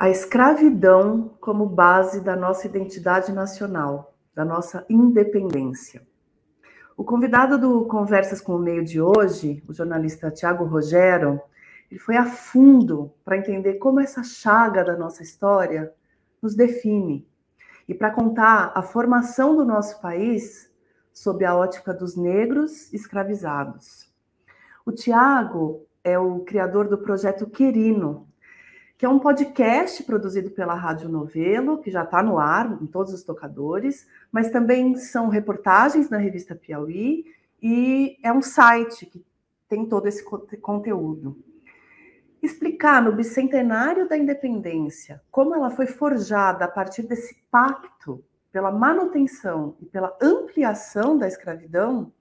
A escravidão como base da nossa identidade nacional, da nossa independência. O convidado do Conversas com o Meio de hoje, o jornalista Tiago Rogero, ele foi a fundo para entender como essa chaga da nossa história nos define e para contar a formação do nosso país sob a ótica dos negros escravizados. O Tiago é o criador do projeto Querino, que é um podcast produzido pela Rádio Novelo, que já está no ar em todos os tocadores, mas também são reportagens na revista Piauí e é um site que tem todo esse conteúdo. Explicar no bicentenário da independência como ela foi forjada a partir desse pacto pela manutenção e pela ampliação da escravidão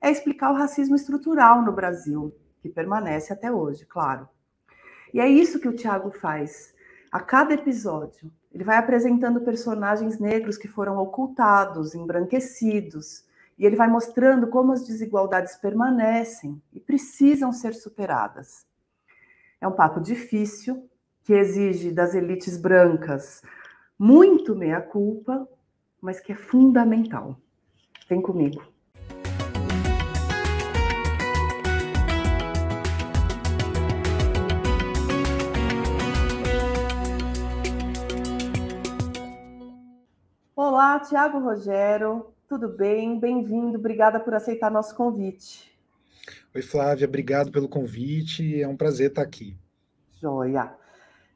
é explicar o racismo estrutural no Brasil, que permanece até hoje, claro. E é isso que o Tiago faz. A cada episódio, ele vai apresentando personagens negros que foram ocultados, embranquecidos, e ele vai mostrando como as desigualdades permanecem e precisam ser superadas. É um papo difícil, que exige das elites brancas muito meia-culpa, mas que é fundamental. Vem comigo. Olá, Tiago Rogero, tudo bem? Bem-vindo, obrigada por aceitar nosso convite. Oi, Flávia, obrigado pelo convite, é um prazer estar aqui. Joia.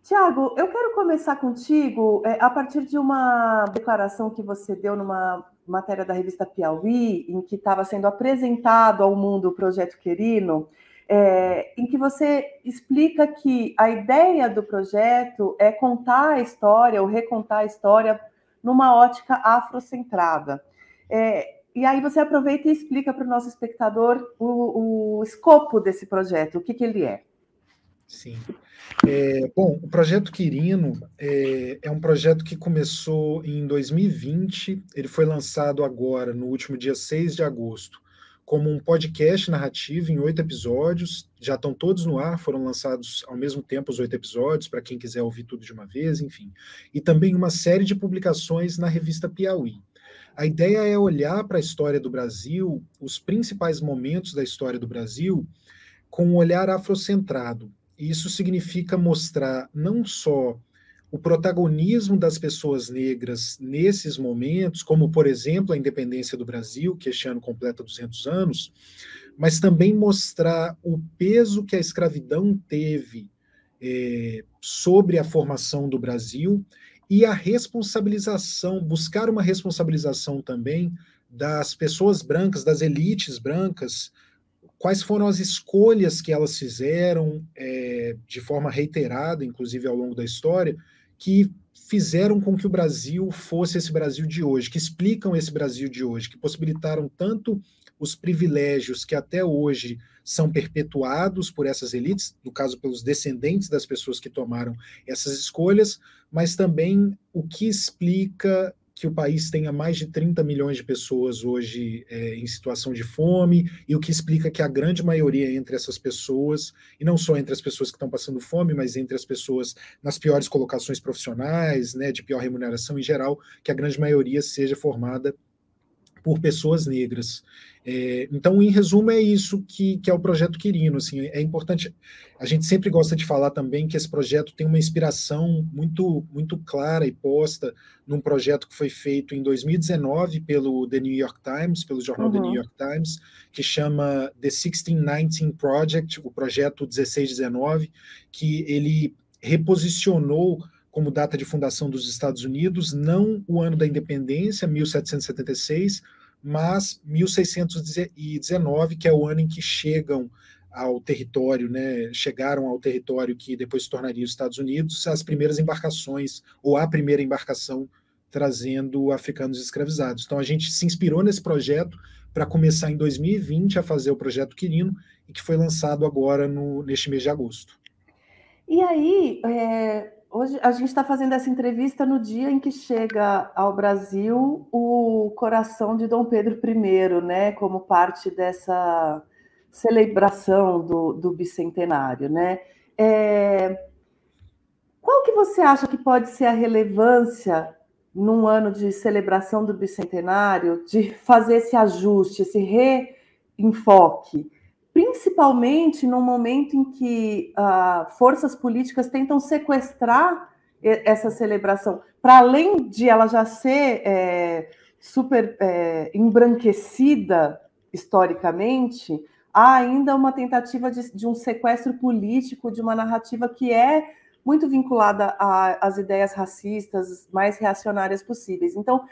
Tiago, eu quero começar contigo a partir de uma declaração que você deu numa matéria da revista Piauí, em que estava sendo apresentado ao mundo o Projeto Querino, em que você explica que a ideia do projeto é contar a história, ou recontar a história, numa ótica afrocentrada. E aí você aproveita e explica para o nosso espectador o escopo desse projeto, o que ele é. Sim. Bom, o Projeto Querino é um projeto que começou em 2020, ele foi lançado agora, no último dia 6 de agosto, como um podcast narrativo em 8 episódios, já estão todos no ar, foram lançados ao mesmo tempo os 8 episódios, para quem quiser ouvir tudo de uma vez, enfim. E também uma série de publicações na revista Piauí. A ideia é olhar para a história do Brasil, os principais momentos da história do Brasil, com um olhar afrocentrado. E isso significa mostrar não só o protagonismo das pessoas negras nesses momentos, como, por exemplo, a independência do Brasil, que este ano completa 200 anos, mas também mostrar o peso que a escravidão teve sobre a formação do Brasil e a responsabilização, buscar uma responsabilização também das pessoas brancas, das elites brancas, quais foram as escolhas que elas fizeram de forma reiterada, inclusive ao longo da história, que fizeram com que o Brasil fosse esse Brasil de hoje, que explicam esse Brasil de hoje, que possibilitaram tanto os privilégios que até hoje são perpetuados por essas elites, no caso pelos descendentes das pessoas que tomaram essas escolhas, mas também o que explica que o país tenha mais de 30 milhões de pessoas hoje em situação de fome, e o que explica que a grande maioria entre essas pessoas, e não só entre as pessoas que estão passando fome, mas entre as pessoas nas piores colocações profissionais, né, de pior remuneração em geral, que a grande maioria seja formada por pessoas negras. Então, em resumo, é isso que é o Projeto Querino. Assim, é importante, a gente sempre gosta de falar também que esse projeto tem uma inspiração muito, muito clara e posta num projeto que foi feito em 2019 pelo The New York Times, pelo jornal The New York Times, que chama The 1619 Project, o projeto 1619, que ele reposicionou como data de fundação dos Estados Unidos, não o ano da independência, 1776, mas 1619, que é o ano em que chegam ao território, né, chegaram ao território que depois se tornaria os Estados Unidos, as primeiras embarcações, ou a primeira embarcação trazendo africanos escravizados. Então a gente se inspirou nesse projeto para começar em 2020 a fazer o Projeto Querino, e que foi lançado agora neste mês de agosto. E aí, hoje a gente está fazendo essa entrevista no dia em que chega ao Brasil o coração de Dom Pedro I, né, como parte dessa celebração do bicentenário, né? Qual que você acha que pode ser a relevância, num ano de celebração do bicentenário, de fazer esse ajuste, esse reenfoque? Principalmente no momento em que forças políticas tentam sequestrar essa celebração, para além de ela já ser super embranquecida historicamente, há ainda uma tentativa de um sequestro político de uma narrativa que é muito vinculada às ideias racistas mais reacionárias possíveis. Então,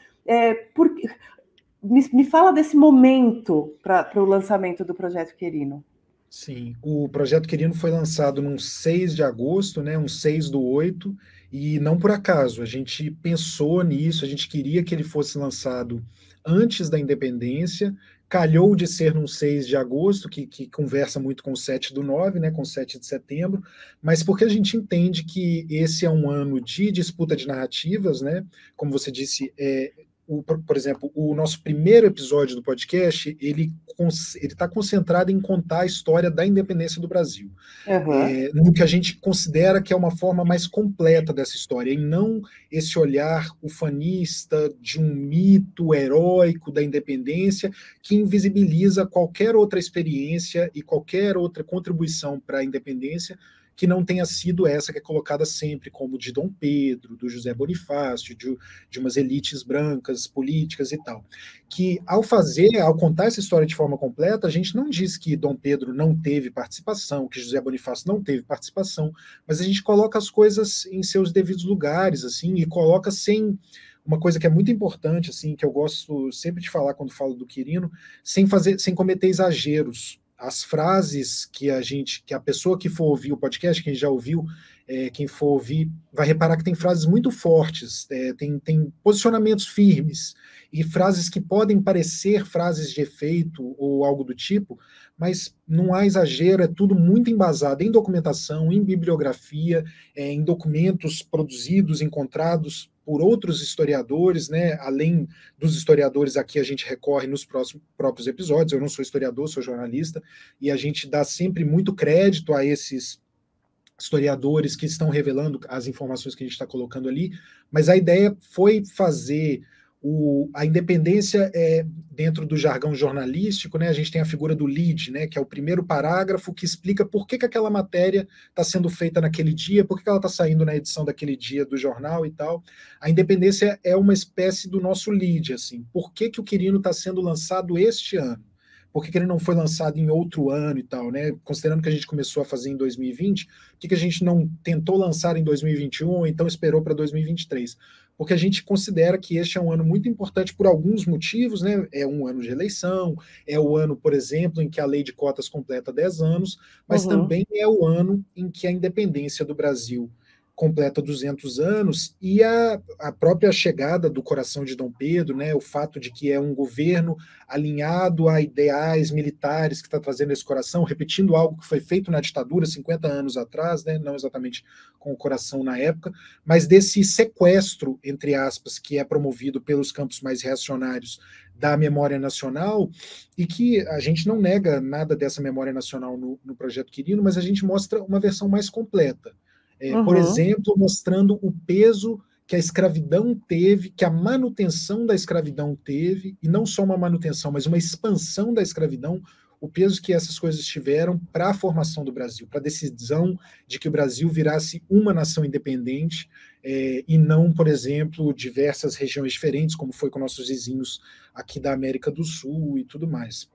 me fala desse momento para o lançamento do Projeto Querino. Sim, o Projeto Querino foi lançado no 6 de agosto, né, um 6/8, e não por acaso, a gente pensou nisso, a gente queria que ele fosse lançado antes da independência, calhou de ser no 6 de agosto, que conversa muito com o 7/9, né, com o 7 de setembro, mas porque a gente entende que esse é um ano de disputa de narrativas, né, como você disse, por exemplo, o nosso primeiro episódio do podcast, ele está concentrado em contar a história da independência do Brasil. Uhum. No que a gente considera que é uma forma mais completa dessa história, e não esse olhar ufanista de um mito heróico da independência que invisibiliza qualquer outra experiência e qualquer outra contribuição para a independência que não tenha sido essa que é colocada sempre como de Dom Pedro, do José Bonifácio, de umas elites brancas, políticas e tal. Que ao contar essa história de forma completa, a gente não diz que Dom Pedro não teve participação, que José Bonifácio não teve participação, mas a gente coloca as coisas em seus devidos lugares, assim, e coloca sem uma coisa que é muito importante, assim, que eu gosto sempre de falar quando falo do Quirino, sem cometer exageros. As frases que a pessoa que for ouvir o podcast, quem já ouviu, quem for ouvir, vai reparar que tem frases muito fortes, tem posicionamentos firmes, e frases que podem parecer frases de efeito ou algo do tipo, mas não há exagero, é tudo muito embasado em documentação, em bibliografia, em documentos produzidos, encontrados por outros historiadores, né? Além dos historiadores, aqui a gente recorre nos próprios episódios. Eu não sou historiador, sou jornalista, e a gente dá sempre muito crédito a esses historiadores que estão revelando as informações que a gente está colocando ali, mas a ideia foi fazer a independência dentro do jargão jornalístico, né? A gente tem a figura do lead, né? Que é o primeiro parágrafo que explica por que aquela matéria está sendo feita naquele dia, por que ela está saindo na edição daquele dia do jornal e tal. A independência é uma espécie do nosso lead, assim. Por que o Quirino está sendo lançado este ano? Por que ele não foi lançado em outro ano e tal, né? Considerando que a gente começou a fazer em 2020, por que a gente não tentou lançar em 2021 ou então esperou para 2023? Porque a gente considera que este é um ano muito importante por alguns motivos, né? É um ano de eleição, é o ano, por exemplo, em que a lei de cotas completa 10 anos, mas também é o ano em que a independência do Brasil completa 200 anos, e a própria chegada do coração de Dom Pedro, né, o fato de que é um governo alinhado a ideais militares que está trazendo esse coração, repetindo algo que foi feito na ditadura 50 anos atrás, né, não exatamente com o coração na época, mas desse sequestro, entre aspas, que é promovido pelos campos mais reacionários da memória nacional, e que a gente não nega nada dessa memória nacional no Projeto Quirino, mas a gente mostra uma versão mais completa. Por exemplo, mostrando o peso que a escravidão teve, que a manutenção da escravidão teve, e não só uma manutenção, mas uma expansão da escravidão, o peso que essas coisas tiveram para a formação do Brasil, para a decisão de que o Brasil virasse uma nação independente, e não, por exemplo, diversas regiões diferentes, como foi com nossos vizinhos aqui da América do Sul e tudo mais.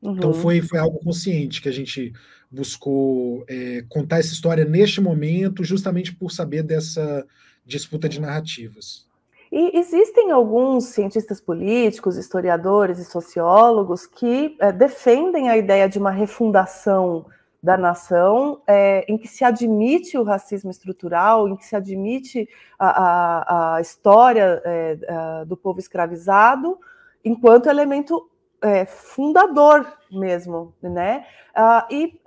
Então foi algo consciente que a gente buscou contar essa história neste momento, justamente por saber dessa disputa de narrativas. E existem alguns cientistas políticos, historiadores e sociólogos que defendem a ideia de uma refundação da nação, em que se admite o racismo estrutural, em que se admite a história do povo escravizado enquanto elemento fundador mesmo, né? E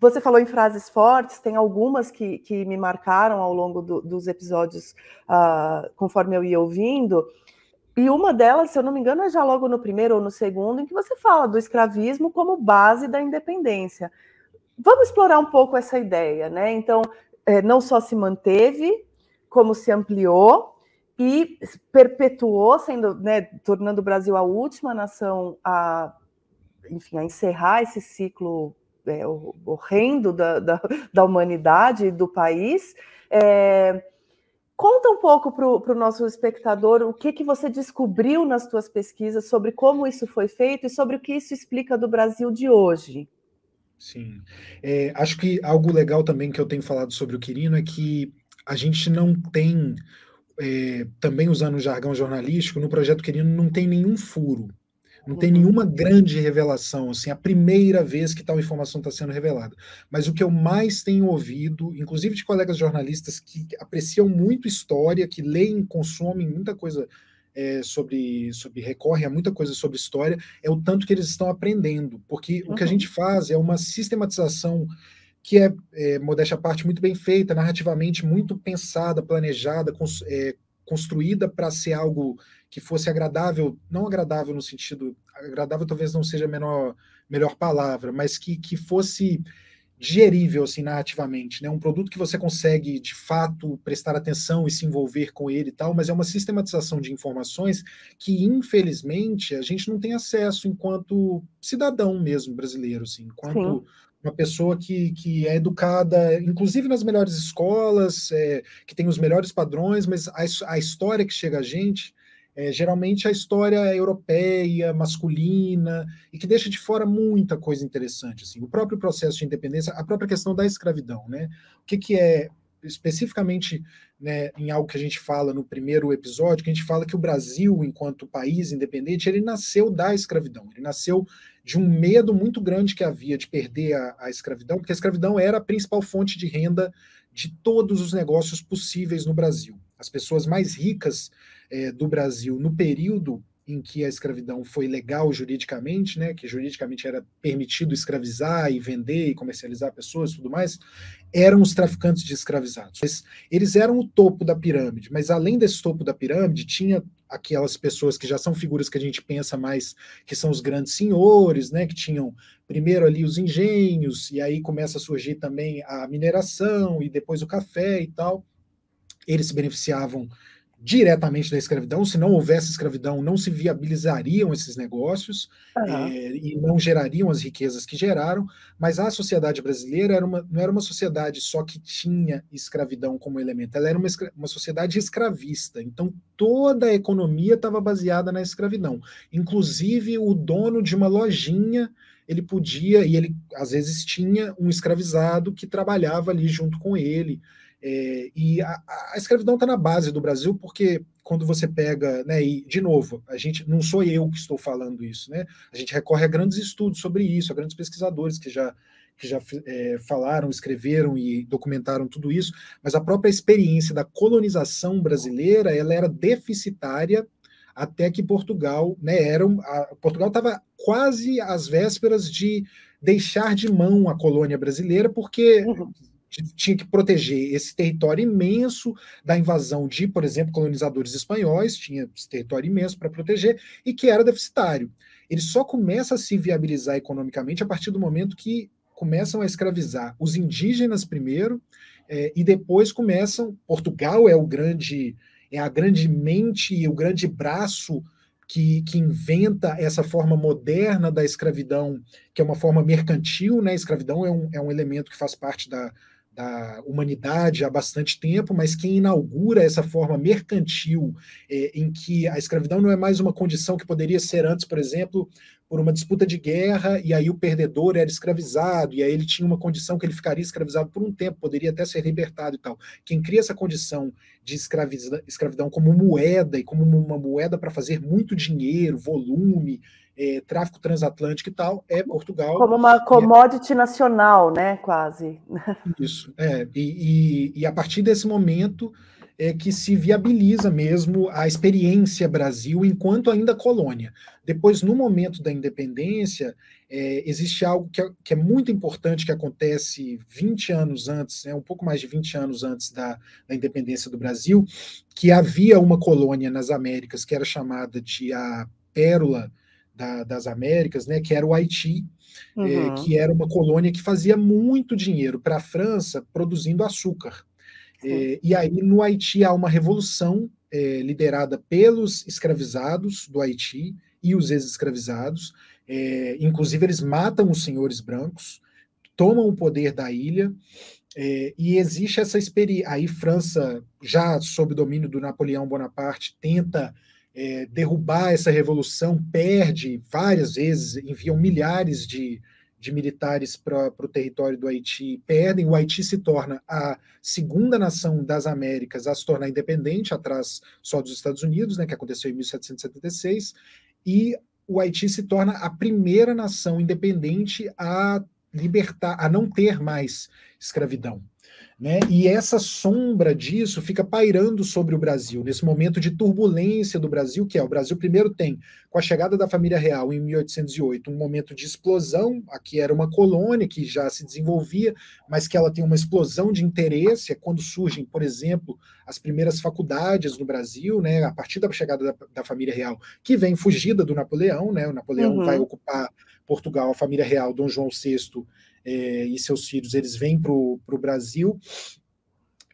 você falou em frases fortes, tem algumas que me marcaram ao longo dos episódios, conforme eu ia ouvindo, e uma delas, se eu não me engano, é já logo no primeiro ou no segundo, em que você fala do escravismo como base da independência. Vamos explorar um pouco essa ideia, né? Então, não só se manteve, como se ampliou e perpetuou, sendo, né, tornando o Brasil a última nação a encerrar esse ciclo horrendo da humanidade e do país. Conta um pouco para o nosso espectador o que você descobriu nas suas pesquisas sobre como isso foi feito e sobre o que isso explica do Brasil de hoje. Sim. Acho que algo legal também que eu tenho falado sobre o Quirino é que a gente não tem, também usando o jargão jornalístico, no projeto Quirino não tem nenhum furo. Não tem nenhuma grande revelação, assim, a primeira vez que tal informação está sendo revelada. Mas o que eu mais tenho ouvido, inclusive de colegas jornalistas que apreciam muito história, que leem, consomem muita coisa recorrem a muita coisa sobre história, é o tanto que eles estão aprendendo. Porque o que a gente faz é uma sistematização que modéstia à parte, muito bem feita, narrativamente muito pensada, planejada, construída para ser algo que fosse agradável, não agradável no sentido, agradável talvez não seja a melhor palavra, mas que fosse digerível, assim, narrativamente, né? Um produto que você consegue, de fato, prestar atenção e se envolver com ele e tal, mas é uma sistematização de informações que, infelizmente, a gente não tem acesso enquanto cidadão mesmo brasileiro, assim, enquanto uma pessoa que é educada, inclusive nas melhores escolas, que tem os melhores padrões, mas a história que chega a gente geralmente a história europeia, masculina, e que deixa de fora muita coisa interessante. Assim. O próprio processo de independência, a própria questão da escravidão. Né? O que é, especificamente, né, em algo que a gente fala no primeiro episódio, que a gente fala que o Brasil, enquanto país independente, ele nasceu da escravidão. Ele nasceu de um medo muito grande que havia de perder a escravidão, porque a escravidão era a principal fonte de renda de todos os negócios possíveis no Brasil. As pessoas mais ricas do Brasil no período em que a escravidão foi legal juridicamente, né, que juridicamente era permitido escravizar e vender e comercializar pessoas e tudo mais, eram os traficantes de escravizados. Eles eram o topo da pirâmide, mas além desse topo da pirâmide, tinha aquelas pessoas que já são figuras que a gente pensa mais, que são os grandes senhores, né, que tinham primeiro ali os engenhos, e aí começa a surgir também a mineração, e depois o café e tal. Eles se beneficiavam diretamente da escravidão. Se não houvesse escravidão, não se viabilizariam esses negócios e não gerariam as riquezas que geraram, mas a sociedade brasileira não era uma sociedade só que tinha escravidão como elemento, ela era uma sociedade escravista, então toda a economia estava baseada na escravidão, inclusive o dono de uma lojinha, ele podia, e ele às vezes tinha um escravizado que trabalhava ali junto com ele. E a escravidão está na base do Brasil, porque quando você pega, né, e de novo, não sou eu que estou falando isso, né? A gente recorre a grandes estudos sobre isso, a grandes pesquisadores que já falaram, escreveram e documentaram tudo isso, mas a própria experiência da colonização brasileira, ela era deficitária até que Portugal, né, Portugal estava quase às vésperas de deixar de mão a colônia brasileira, porque tinha que proteger esse território imenso da invasão de, por exemplo, colonizadores espanhóis, tinha esse território imenso para proteger, e que era deficitário. Ele só começa a se viabilizar economicamente a partir do momento que começam a escravizar os indígenas primeiro, e depois Portugal é a grande mente e o grande braço que inventa essa forma moderna da escravidão, que é uma forma mercantil, né? A escravidão é um elemento que faz parte da humanidade há bastante tempo, mas quem inaugura essa forma mercantil, em que a escravidão não é mais uma condição que poderia ser antes, por exemplo, por uma disputa de guerra, e aí o perdedor era escravizado, e aí ele tinha uma condição que ele ficaria escravizado por um tempo, poderia até ser libertado e tal. Quem cria essa condição de escravidão como moeda, e como uma moeda para fazer muito dinheiro, volume, tráfico transatlântico e tal, é Portugal. Como uma commodity nacional, né, quase. Isso, e a partir desse momento é que se viabiliza mesmo a experiência Brasil enquanto ainda colônia. Depois, no momento da independência, existe algo que é muito importante, que acontece 20 anos antes, um pouco mais de 20 anos antes da independência do Brasil, que havia uma colônia nas Américas que era chamada de a Pérola das Américas, né, que era o Haiti, que era uma colônia que fazia muito dinheiro para a França produzindo açúcar. E aí, no Haiti, há uma revolução liderada pelos escravizados do Haiti e os ex-escravizados. Inclusive, eles matam os senhores brancos, tomam o poder da ilha, e existe essa experiência. Aí, França, já sob domínio do Napoleão Bonaparte, tenta derrubar essa revolução, perde várias vezes, enviam milhares de militares para o território do Haiti, perdem, o Haiti se torna a segunda nação das Américas a se tornar independente, atrás só dos Estados Unidos, né, que aconteceu em 1776, e o Haiti se torna a primeira nação independente a libertar, a não ter mais escravidão. Né? E essa sombra disso fica pairando sobre o Brasil, nesse momento de turbulência do Brasil, que o Brasil primeiro tem, com a chegada da família real em 1808, um momento de explosão, aqui era uma colônia que já se desenvolvia, mas que ela tem uma explosão de interesse, quando surgem, por exemplo, as primeiras faculdades no Brasil, né, a partir da chegada da família real, que vem fugida do Napoleão, né, o Napoleão vai ocupar Portugal, a família real, Dom João VI, e seus filhos, eles vêm para o Brasil,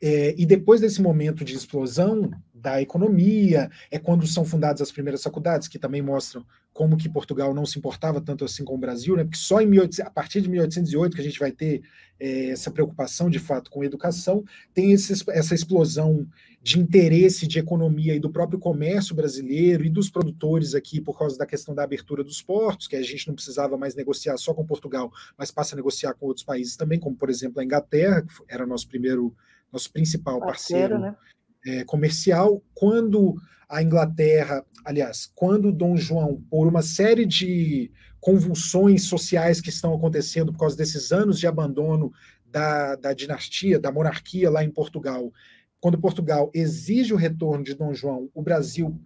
e depois desse momento de explosão da economia, é quando são fundadas as primeiras faculdades, que também mostram como que Portugal não se importava tanto assim com o Brasil, né? Porque só a partir de 1808 que a gente vai ter essa preocupação, de fato, com a educação, tem essa explosão de interesse de economia e do próprio comércio brasileiro e dos produtores aqui, por causa da questão da abertura dos portos, que a gente não precisava mais negociar só com Portugal, mas passa a negociar com outros países também, como, por exemplo, a Inglaterra, que era nosso principal parceiro, né? Comercial. Quando a Inglaterra, aliás, quando Dom João, por uma série de convulsões sociais que estão acontecendo por causa desses anos de abandono da dinastia, da monarquia lá em Portugal, quando Portugal exige o retorno de Dom João, o Brasil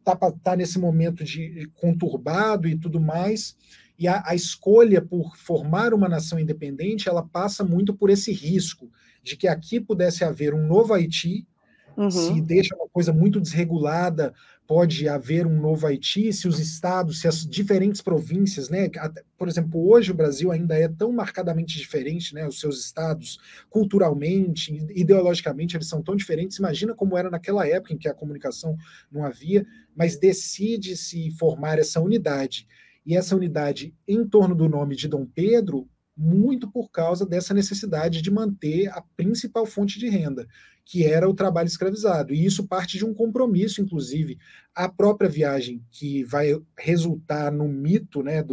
está nesse momento de conturbado e tudo mais, e a escolha por formar uma nação independente, ela passa muito por esse risco de que aqui pudesse haver um novo Haiti. Se deixa uma coisa muito desregulada, pode haver um novo Haiti, se os estados, se as diferentes províncias, né? Por exemplo, hoje o Brasil ainda é tão marcadamente diferente, né? Os seus estados, culturalmente, ideologicamente, eles são tão diferentes. Imagina como era naquela época em que a comunicação não havia, mas decide-se formar essa unidade. E essa unidade em torno do nome de Dom Pedro, muito por causa dessa necessidade de manter a principal fonte de renda, que era o trabalho escravizado. E isso parte de um compromisso, inclusive, a própria viagem que vai resultar no mito, né,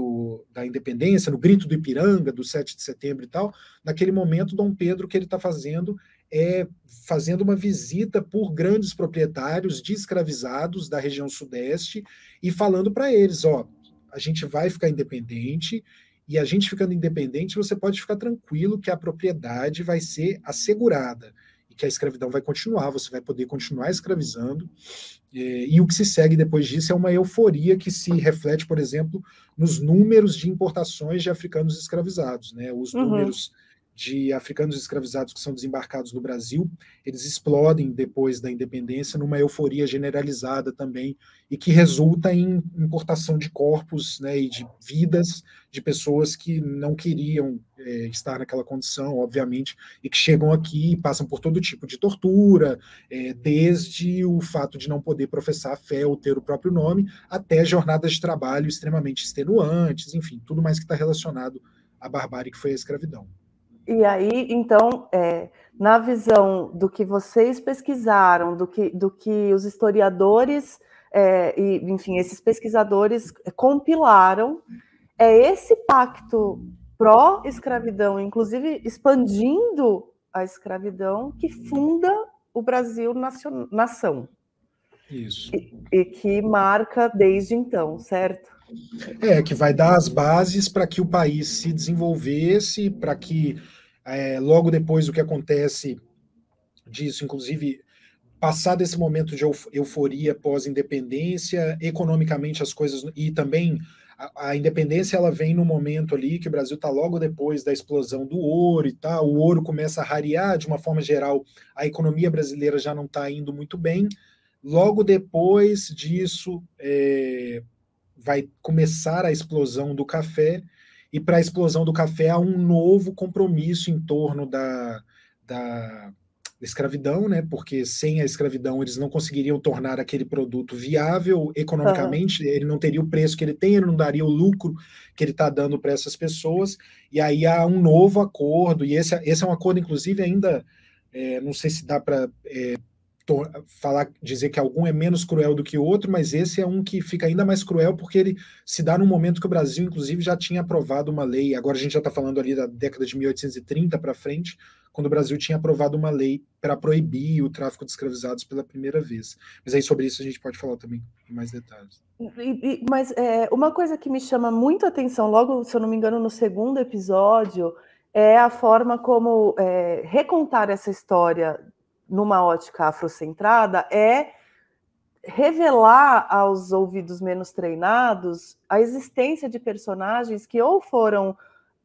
da independência, no grito do Ipiranga, do 7 de setembro e tal. Naquele momento, Dom Pedro, o que ele está fazendo é fazendo uma visita por grandes proprietários de escravizados da região sudeste e falando para eles, a gente vai ficar independente, e a gente ficando independente, você pode ficar tranquilo que a propriedade vai ser assegurada e que a escravidão vai continuar, você vai poder continuar escravizando. E o que se segue depois disso é uma euforia que se reflete, por exemplo, nos números de importações de africanos escravizados, né? Os números de africanos escravizados que são desembarcados no Brasil, eles explodem depois da independência numa euforia generalizada também, e que resulta em importação de corpos, né, e de vidas de pessoas que não queriam estar naquela condição, obviamente, e que chegam aqui e passam por todo tipo de tortura, desde o fato de não poder professar a fé ou ter o próprio nome, até jornadas de trabalho extremamente extenuantes, enfim, tudo mais que está relacionado à barbárie que foi a escravidão. E aí, então, na visão do que vocês pesquisaram, do que os historiadores, e, enfim, esses pesquisadores compilaram, esse pacto pró-escravidão, inclusive expandindo a escravidão, que funda o Brasil nação. Isso. E que marca desde então, certo? Que vai dar as bases para que o país se desenvolvesse, para que logo depois do que acontece disso, inclusive passar desse momento de euforia pós-independência, economicamente as coisas, e também a independência ela vem no momento ali que o Brasil está logo depois da explosão do ouro e tal, o ouro começa a rarear, de uma forma geral, a economia brasileira já não está indo muito bem. Logo depois disso, vai começar a explosão do café, e para a explosão do café há um novo compromisso em torno da escravidão, né? Porque sem a escravidão eles não conseguiriam tornar aquele produto viável economicamente, ele não teria o preço que ele tem, ele não daria o lucro que ele está dando para essas pessoas, e aí há um novo acordo, e esse é um acordo, inclusive, ainda, não sei se dá para dizer que algum é menos cruel do que o outro, mas esse é um que fica ainda mais cruel porque ele se dá no momento que o Brasil, inclusive, já tinha aprovado uma lei, agora a gente já está falando ali da década de 1830 para frente, quando o Brasil tinha aprovado uma lei para proibir o tráfico de escravizados pela primeira vez. Mas aí sobre isso a gente pode falar também em mais detalhes. Mas uma coisa que me chama muito a atenção, logo, se eu não me engano, no segundo episódio, é a forma como recontar essa história numa ótica afrocentrada é revelar aos ouvidos menos treinados a existência de personagens que ou foram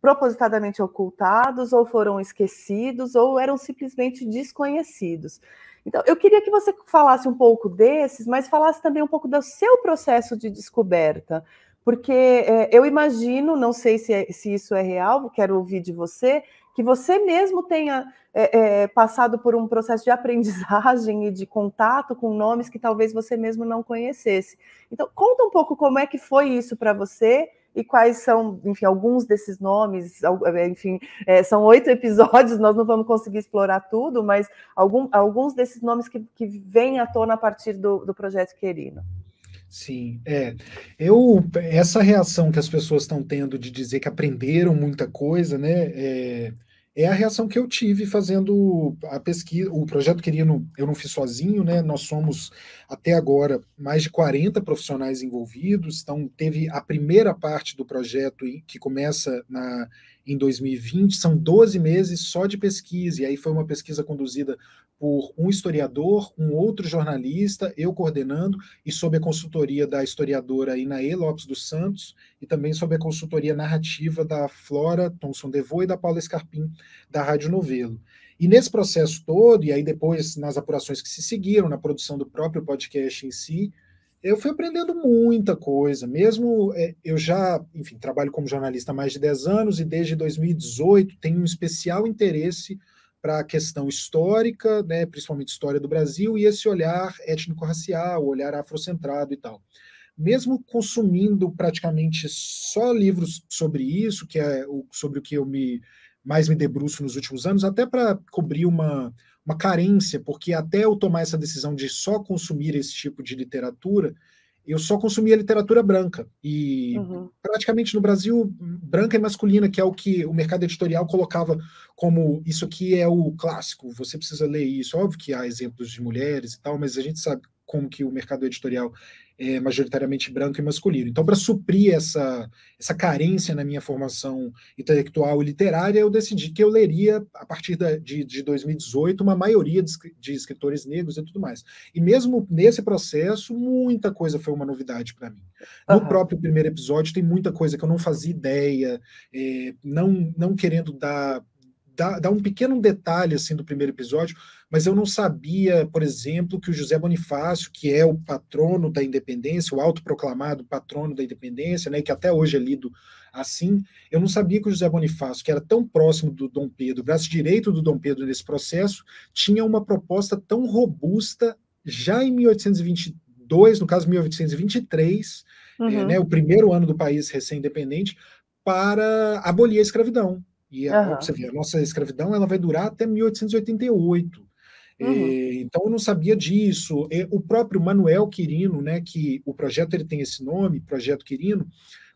propositadamente ocultados, ou foram esquecidos, ou eram simplesmente desconhecidos. Então, eu queria que você falasse um pouco desses, mas falasse também um pouco do seu processo de descoberta, porque eu imagino, não sei se isso é real, quero ouvir de você, que você mesmo tenha passado por um processo de aprendizagem e de contato com nomes que talvez você mesmo não conhecesse. Então, conta um pouco como é que foi isso para você e quais são, enfim, alguns desses nomes, enfim, são 8 episódios, nós não vamos conseguir explorar tudo, mas alguns desses nomes que vêm à tona a partir do Projeto Querino. Sim, essa reação que as pessoas estão tendo de dizer que aprenderam muita coisa, né, é a reação que eu tive fazendo a pesquisa. O Projeto Querino eu não fiz sozinho, né? Nós somos, até agora, mais de 40 profissionais envolvidos. Então, teve a primeira parte do projeto, que começa em 2020, são 12 meses só de pesquisa, e aí foi uma pesquisa conduzida por um historiador, um outro jornalista, eu coordenando, e sob a consultoria da historiadora Inaê Lopes dos Santos, e também sob a consultoria narrativa da Flora Thomson-Devô e da Paula Scarpim, da Rádio Novelo. E nesse processo todo, e aí depois nas apurações que se seguiram, na produção do próprio podcast em si, eu fui aprendendo muita coisa, mesmo eu já, enfim, trabalho como jornalista há mais de 10 anos e desde 2018 tenho um especial interesse para a questão histórica, né, principalmente história do Brasil, e esse olhar étnico-racial, olhar afrocentrado e tal. Mesmo consumindo praticamente só livros sobre isso, que é sobre o que eu mais me debruço nos últimos anos, até para cobrir uma carência, porque até eu tomar essa decisão de só consumir esse tipo de literatura, eu só consumia literatura branca, e praticamente no Brasil, branca e masculina, que é o que o mercado editorial colocava como isso aqui é o clássico, você precisa ler isso. Óbvio que há exemplos de mulheres e tal, mas a gente sabe como que o mercado editorial é majoritariamente branco e masculino. Então, para suprir essa carência na minha formação intelectual e literária, eu decidi que eu leria, a partir de 2018, uma maioria de escritores negros e tudo mais. E mesmo nesse processo, muita coisa foi uma novidade para mim. No próprio primeiro episódio, tem muita coisa que eu não fazia ideia, não querendo dar um pequeno detalhe assim do primeiro episódio, mas eu não sabia, por exemplo, que o José Bonifácio, que é o patrono da independência, o autoproclamado patrono da independência, né, que até hoje é lido assim, eu não sabia que o José Bonifácio, que era tão próximo do Dom Pedro, braço direito do Dom Pedro nesse processo, tinha uma proposta tão robusta já em 1822, no caso 1823, né, o primeiro ano do país recém-independente, para abolir a escravidão. E você vê, a nossa escravidão ela vai durar até 1888. Então eu não sabia disso. O próprio Manuel Quirino, né, que o projeto ele tem esse nome, Projeto Quirino,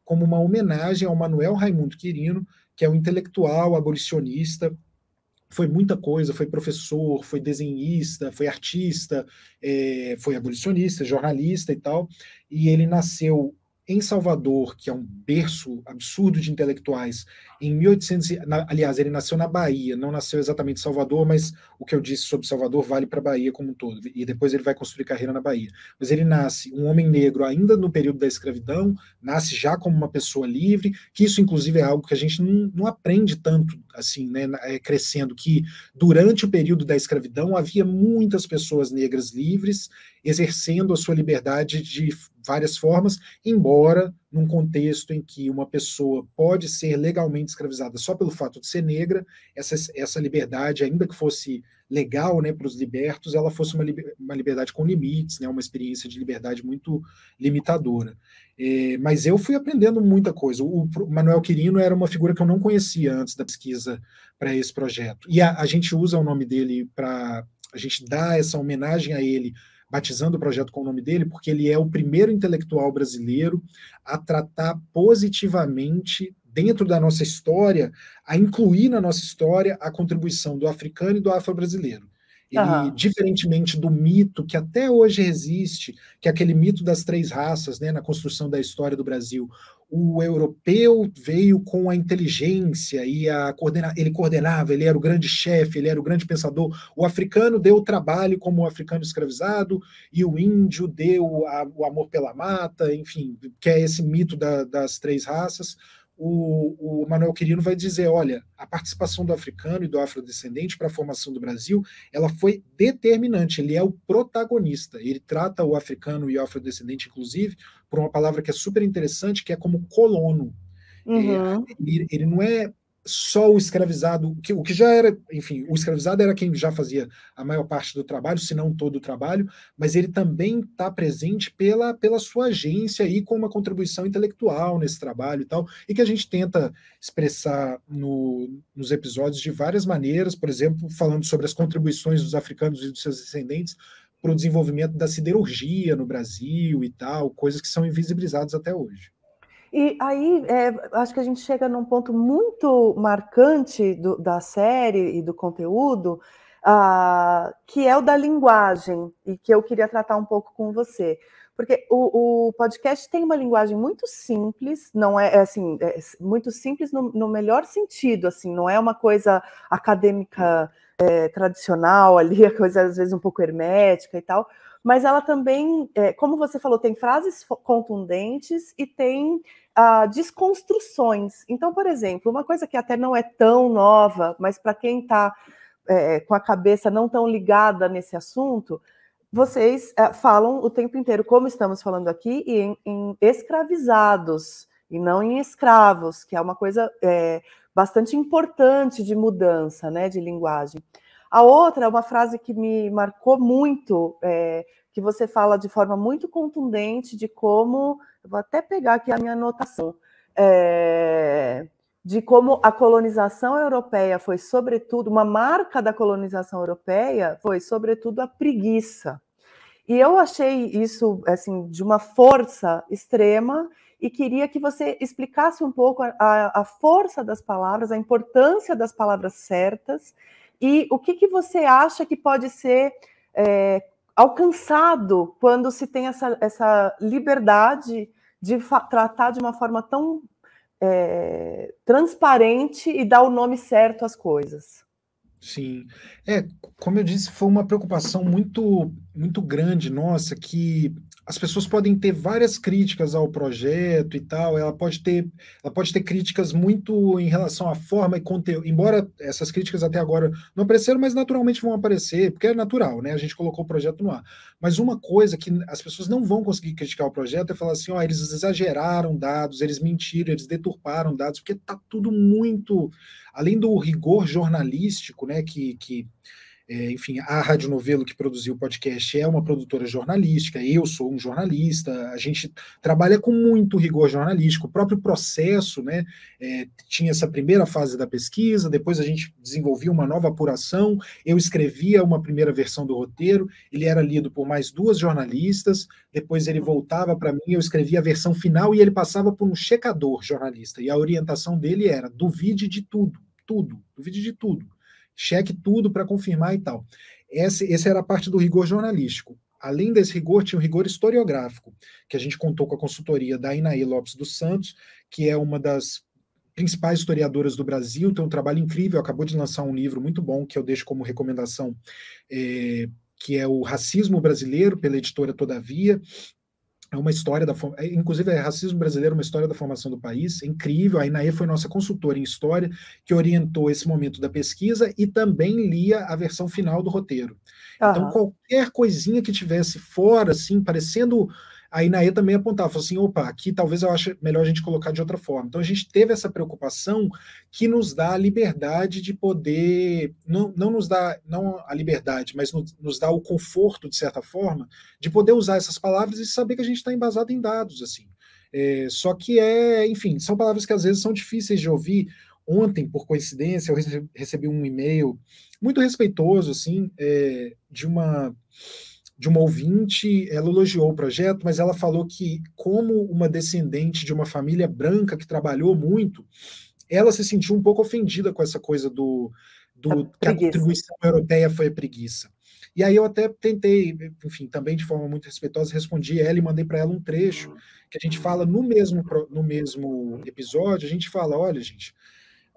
como uma homenagem ao Manuel Raimundo Quirino, que é um intelectual abolicionista, foi muita coisa, foi professor, foi desenhista, foi artista, foi abolicionista, jornalista e tal, e ele nasceu em Salvador, que é um berço absurdo de intelectuais, em 1800, aliás, ele nasceu na Bahia, não nasceu exatamente em Salvador, mas o que eu disse sobre Salvador vale para a Bahia como um todo, e depois ele vai construir carreira na Bahia. Mas ele nasce um homem negro ainda no período da escravidão, nasce já como uma pessoa livre, que isso inclusive é algo que a gente não aprende tanto, assim, né, crescendo, que durante o período da escravidão havia muitas pessoas negras livres, exercendo a sua liberdade de várias formas, embora num contexto em que uma pessoa pode ser legalmente escravizada só pelo fato de ser negra, essa liberdade, ainda que fosse legal, né, para os libertos, ela fosse uma liberdade com limites, né, uma experiência de liberdade muito limitadora. Mas eu fui aprendendo muita coisa. O Manuel Quirino era uma figura que eu não conhecia antes da pesquisa para esse projeto. E a gente usa o nome dele para... A gente dá essa homenagem a ele, batizando o projeto com o nome dele, porque ele é o primeiro intelectual brasileiro a tratar positivamente, dentro da nossa história, a incluir na nossa história a contribuição do africano e do afro-brasileiro. Ele, diferentemente do mito que até hoje existe, que é aquele mito das três raças, né, na construção da história do Brasil, o europeu veio com a inteligência e ele coordenava, ele era o grande chefe, ele era o grande pensador. O africano deu o trabalho como o africano escravizado e o índio deu o amor pela mata, enfim, que é esse mito das três raças. O Manuel Quirino vai dizer, olha, a participação do africano e do afrodescendente para a formação do Brasil, ela foi determinante, ele é o protagonista, ele trata o africano e o afrodescendente, inclusive, por uma palavra que é super interessante, que é como colono. Uhum. Ele não é só o escravizado, o que já era, enfim, o escravizado era quem já fazia a maior parte do trabalho, se não todo o trabalho, mas ele também está presente pela sua agência e com uma contribuição intelectual nesse trabalho e tal, e que a gente tenta expressar nos episódios de várias maneiras, por exemplo, falando sobre as contribuições dos africanos e dos seus descendentes para o desenvolvimento da siderurgia no Brasil e tal, coisas que são invisibilizadas até hoje. E aí, acho que a gente chega num ponto muito marcante da série e do conteúdo, que é o da linguagem, e que eu queria tratar um pouco com você. Porque o podcast tem uma linguagem muito simples, não é assim, muito simples no melhor sentido, assim, não é uma coisa acadêmica tradicional ali, a coisa às vezes um pouco hermética e tal, mas ela também, como você falou, tem frases contundentes e tem desconstruções. Então, por exemplo, uma coisa que até não é tão nova, mas para quem está com a cabeça não tão ligada nesse assunto, vocês falam o tempo inteiro, como estamos falando aqui, em escravizados, e não em escravos, que é uma coisa bastante importante de mudança, né, de linguagem. A outra é uma frase que me marcou muito, que você fala de forma muito contundente de como, eu vou até pegar aqui a minha anotação, de como a colonização europeia foi, sobretudo, uma marca da colonização europeia foi, sobretudo, a preguiça. E eu achei isso, assim, de uma força extrema e queria que você explicasse um pouco a força das palavras, a importância das palavras certas e o que você acha que pode ser alcançado quando se tem essa liberdade de tratar de uma forma tão transparente e dar o nome certo às coisas. Sim, como eu disse, foi uma preocupação muito, muito grande nossa, que as pessoas podem ter várias críticas ao projeto e tal, ela pode ter críticas muito em relação à forma e conteúdo, embora essas críticas até agora não apareceram, mas naturalmente vão aparecer, porque é natural, né? A gente colocou o projeto no ar. Mas uma coisa que as pessoas não vão conseguir criticar o projeto é falar assim, eles exageraram dados, eles mentiram, eles deturparam dados, porque está tudo muito... Além do rigor jornalístico, né, enfim, a Rádio Novelo, que produziu o podcast, é uma produtora jornalística, eu sou um jornalista, a gente trabalha com muito rigor jornalístico, o próprio processo, né, tinha essa primeira fase da pesquisa, depois a gente desenvolvia uma nova apuração, eu escrevia uma primeira versão do roteiro, ele era lido por mais duas jornalistas, depois ele voltava para mim, eu escrevia a versão final e ele passava por um checador jornalista, e a orientação dele era, duvide de tudo, duvide de tudo. Cheque tudo para confirmar e tal. Essa era a parte do rigor jornalístico. Além desse rigor, tinha o rigor historiográfico, que a gente contou com a consultoria da Inaê Lopes dos Santos, que é uma das principais historiadoras do Brasil, tem um trabalho incrível, acabou de lançar um livro muito bom, que eu deixo como recomendação, que é o Racismo Brasileiro, pela editora Todavia. É uma história inclusive é Racismo Brasileiro, uma história da formação do país, é incrível. A Inaê foi nossa consultora em história, que orientou esse momento da pesquisa e também lia a versão final do roteiro. Então, qualquer coisinha que tivesse fora, assim, parecendo a Inaê também apontava, falou assim, opa, aqui talvez eu ache melhor a gente colocar de outra forma. Então a gente teve essa preocupação que nos dá a liberdade de poder, não nos dá, não a liberdade, mas nos dá o conforto, de certa forma, de poder usar essas palavras e saber que a gente está embasado em dados, assim. Só que enfim, são palavras que às vezes são difíceis de ouvir. Ontem, por coincidência, eu recebi um e-mail muito respeitoso, assim, de uma ouvinte. Ela elogiou o projeto, mas ela falou que, como uma descendente de uma família branca que trabalhou muito, ela se sentiu um pouco ofendida com essa coisa que a contribuição europeia foi a preguiça. E aí eu até tentei, enfim, também de forma muito respeitosa, respondi a ela e mandei para ela um trecho que a gente fala no mesmo episódio, a gente fala, olha, gente,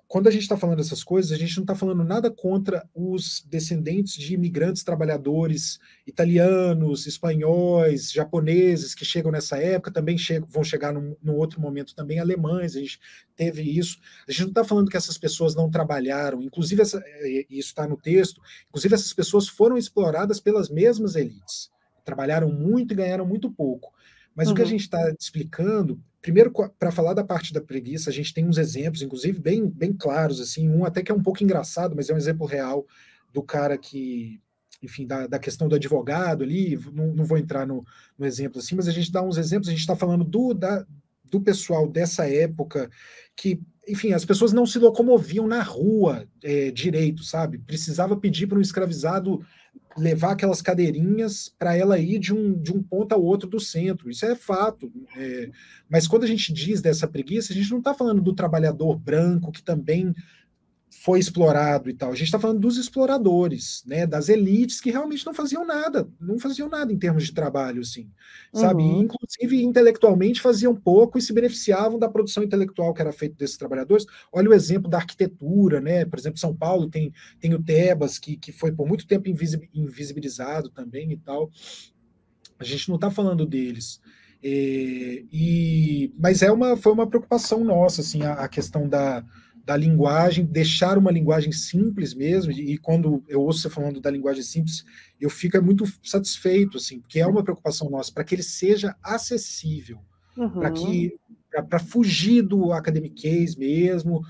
quando a gente está falando essas coisas, a gente não está falando nada contra os descendentes de imigrantes trabalhadores italianos, espanhóis, japoneses que chegam nessa época, também vão chegar num outro momento também alemães, a gente teve isso. A gente não está falando que essas pessoas não trabalharam, inclusive, isso está no texto, inclusive essas pessoas foram exploradas pelas mesmas elites, trabalharam muito e ganharam muito pouco. Mas o que a gente está explicando, primeiro, para falar da parte da preguiça, a gente tem uns exemplos, inclusive, bem, bem claros, assim, um até que é um pouco engraçado, mas é um exemplo real do cara que, enfim, da questão do advogado ali, não vou entrar no exemplo assim, mas a gente dá uns exemplos, a gente está falando do pessoal dessa época que, enfim, as pessoas não se locomoviam na rua direito, sabe? Precisava pedir para um escravizado levar aquelas cadeirinhas para ela ir de um ponto ao outro do centro. Isso é fato. Mas quando a gente diz dessa preguiça, a gente não está falando do trabalhador branco que também foi explorado e tal. A gente está falando dos exploradores, né, das elites que realmente não faziam nada em termos de trabalho, assim, sabe? E, inclusive, intelectualmente faziam pouco e se beneficiavam da produção intelectual que era feita desses trabalhadores. Olha o exemplo da arquitetura, né? Por exemplo, São Paulo tem o Tebas, que foi por muito tempo invisibilizado também e tal. A gente não está falando deles. Mas foi uma preocupação nossa, assim, a questão da linguagem, deixar uma linguagem simples mesmo, e quando eu ouço você falando da linguagem simples, eu fico muito satisfeito, assim, porque é uma preocupação nossa, para que ele seja acessível, para fugir do academiquez mesmo,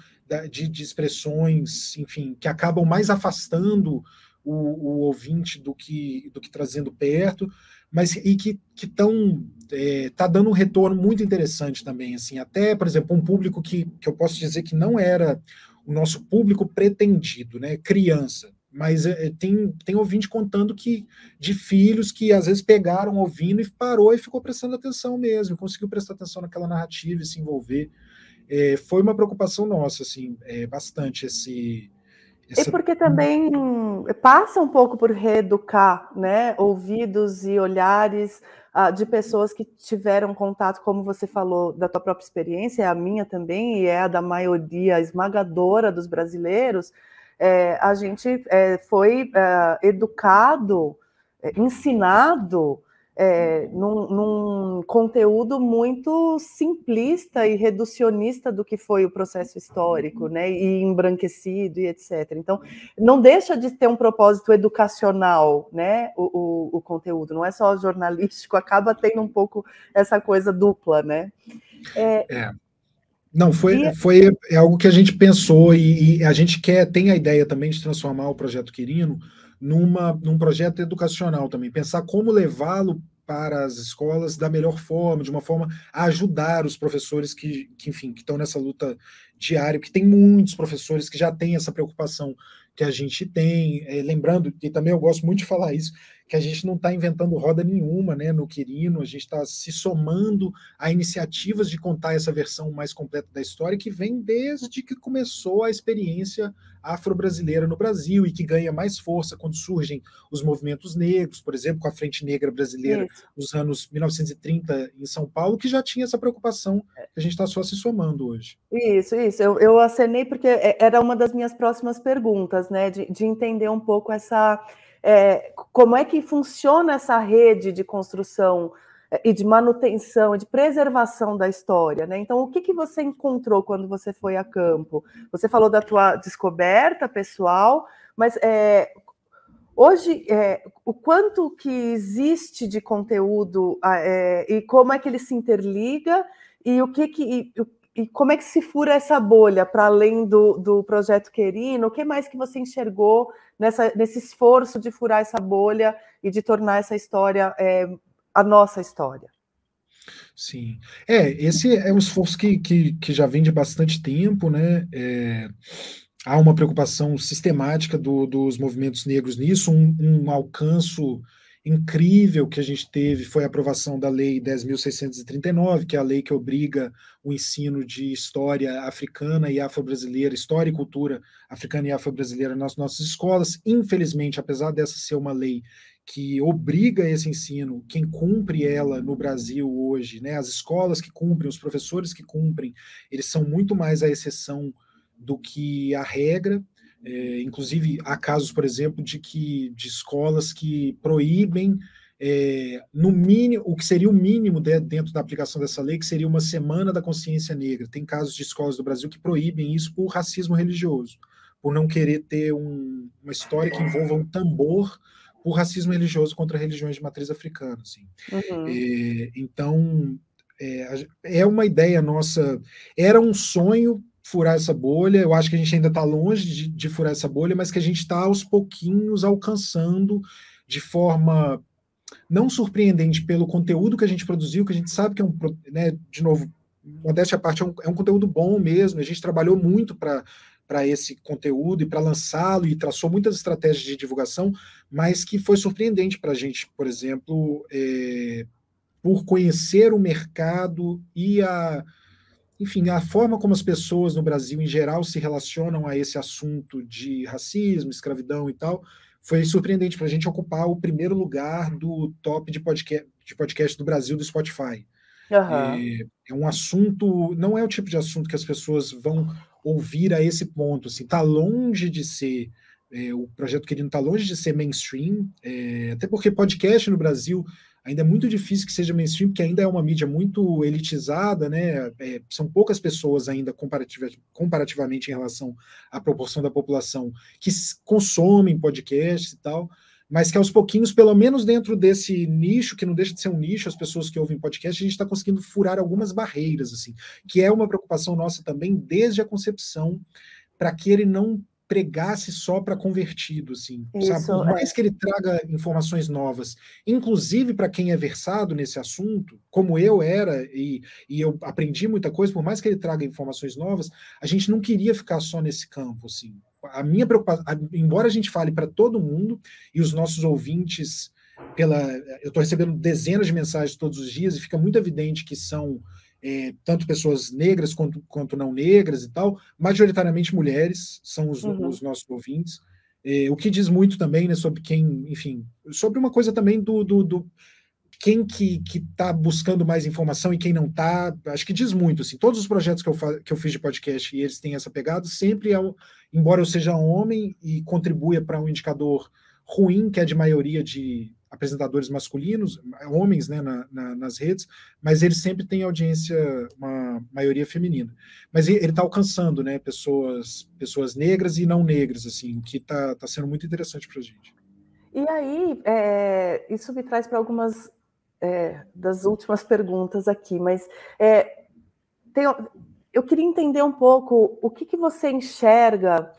de expressões, enfim, que acabam mais afastando o ouvinte do que trazendo perto, mas e que estão tá dando um retorno muito interessante também, assim, até, por exemplo, um público que eu posso dizer que não era o nosso público pretendido, né, criança, mas tem ouvinte contando de filhos que às vezes pegaram ouvindo e parou e ficou prestando atenção mesmo, conseguiu prestar atenção naquela narrativa e se envolver. Foi uma preocupação nossa, assim, bastante E porque também passa um pouco por reeducar, né, ouvidos e olhares de pessoas que tiveram contato, como você falou, da tua própria experiência, é a minha também, e é a da maioria esmagadora dos brasileiros. A gente foi educado, ensinado num conteúdo muito simplista e reducionista do que foi o processo histórico, né, e embranquecido e etc. Então, não deixa de ter um propósito educacional, né, o conteúdo, não é só jornalístico, acaba tendo um pouco essa coisa dupla, né? Não, foi algo que a gente pensou e a gente tem a ideia também de transformar o Projeto Quirino num projeto educacional também, pensar como levá-lo para as escolas da melhor forma, de uma forma a ajudar os professores que enfim, que estão nessa luta diária, que tem muitos professores que já têm essa preocupação que a gente tem, lembrando, e também eu gosto muito de falar isso, que a gente não está inventando roda nenhuma, né, no Quirino, a gente está se somando a iniciativas de contar essa versão mais completa da história, que vem desde que começou a experiência afro-brasileira no Brasil e que ganha mais força quando surgem os movimentos negros, por exemplo, com a Frente Negra Brasileira nos anos 1930 em São Paulo, que já tinha essa preocupação que a gente está só se somando hoje. Isso. Eu acenei porque era uma das minhas próximas perguntas, né, de entender um pouco como é que funciona essa rede de construção e de manutenção, de preservação da história, né? Então, o que você encontrou quando você foi a campo? Você falou da tua descoberta pessoal, mas Hoje, o quanto que existe de conteúdo e como é que ele se interliga e como é que se fura essa bolha para além do projeto Querino? O que mais que você enxergou nesse esforço de furar essa bolha e de tornar essa história a nossa história? Sim. Esse é um esforço que já vem de bastante tempo, né? Há uma preocupação sistemática dos movimentos negros nisso, um alcance incrível que a gente teve foi a aprovação da Lei 10.639, que é a lei que obriga o ensino de história africana e afro-brasileira, história e cultura africana e afro-brasileira nas nossas escolas. Infelizmente, apesar dessa ser uma lei que obriga esse ensino, quem cumpre ela no Brasil hoje, né, as escolas que cumprem, os professores que cumprem, eles são muito mais a exceção do que a regra. Inclusive, há casos, por exemplo, de escolas que proíbem, no mínimo, o que seria o mínimo dentro da aplicação dessa lei, que seria uma semana da consciência negra. Tem casos de escolas do Brasil que proíbem isso por racismo religioso, por não querer ter uma história que envolva um tambor, por racismo religioso contra religiões de matriz africana. Assim. Uhum. Então, é uma ideia nossa, era um sonho furar essa bolha, eu acho que a gente ainda está longe de furar essa bolha, mas que a gente está aos pouquinhos alcançando de forma não surpreendente pelo conteúdo que a gente produziu, que a gente sabe que né, de novo, modéstia à parte, é um conteúdo bom mesmo, a gente trabalhou muito para esse conteúdo e para lançá-lo e traçou muitas estratégias de divulgação, mas que foi surpreendente para a gente, por exemplo, por conhecer o mercado e enfim, a forma como as pessoas no Brasil, em geral, se relacionam a esse assunto de racismo, escravidão e tal, foi surpreendente para a gente ocupar o primeiro lugar do top de podcast do Brasil do Spotify. Uhum. É um assunto, não é o tipo de assunto que as pessoas vão ouvir a esse ponto. Assim, está longe de ser, o Projeto Querino está longe de ser mainstream, até porque podcast no Brasil ainda é muito difícil que seja mainstream, porque ainda é uma mídia muito elitizada, né? São poucas pessoas ainda comparativamente em relação à proporção da população que consomem podcasts e tal, mas que aos pouquinhos, pelo menos dentro desse nicho, que não deixa de ser um nicho, as pessoas que ouvem podcast, a gente está conseguindo furar algumas barreiras, assim, que é uma preocupação nossa também desde a concepção, para que ele não pregasse só para convertido, assim, sabe? Isso, Por mais que ele traga informações novas, inclusive para quem é versado nesse assunto, como eu era, e eu aprendi muita coisa, por mais que ele traga informações novas, a gente não queria ficar só nesse campo, assim. A minha preocupação, embora a gente fale para todo mundo, e os nossos ouvintes, eu estou recebendo dezenas de mensagens todos os dias, e fica muito evidente que são tanto pessoas negras quanto não negras e tal, majoritariamente mulheres são os nossos ouvintes, o que diz muito também, né, sobre quem, enfim, sobre uma coisa também do quem que está buscando mais informação e quem não está, acho que diz muito, assim, todos os projetos que eu fiz de podcast e eles têm essa pegada, sempre embora eu seja homem e contribua para um indicador ruim, que é de maioria de apresentadores masculinos, homens, né, nas redes, mas ele sempre tem audiência, uma maioria feminina. Mas ele está alcançando, né, pessoas negras e não negras, assim, o que está sendo muito interessante para a gente. E aí, isso me traz para algumas das últimas perguntas aqui, mas eu queria entender um pouco o que você enxerga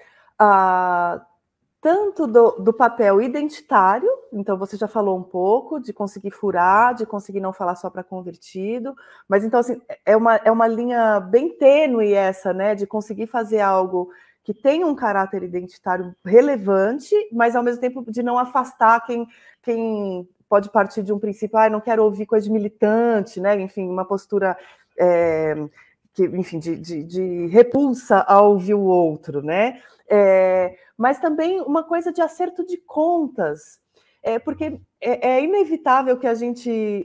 tanto do papel identitário, então você já falou um pouco de conseguir furar, de conseguir não falar só para convertido, mas então assim, é uma linha bem tênue essa, né, de conseguir fazer algo que tem um caráter identitário relevante, mas ao mesmo tempo de não afastar quem pode partir de um princípio, não quero ouvir coisa de militante, né, enfim, uma postura enfim, de repulsa a ouvir o outro, né? Mas também uma coisa de acerto de contas, porque é inevitável que a gente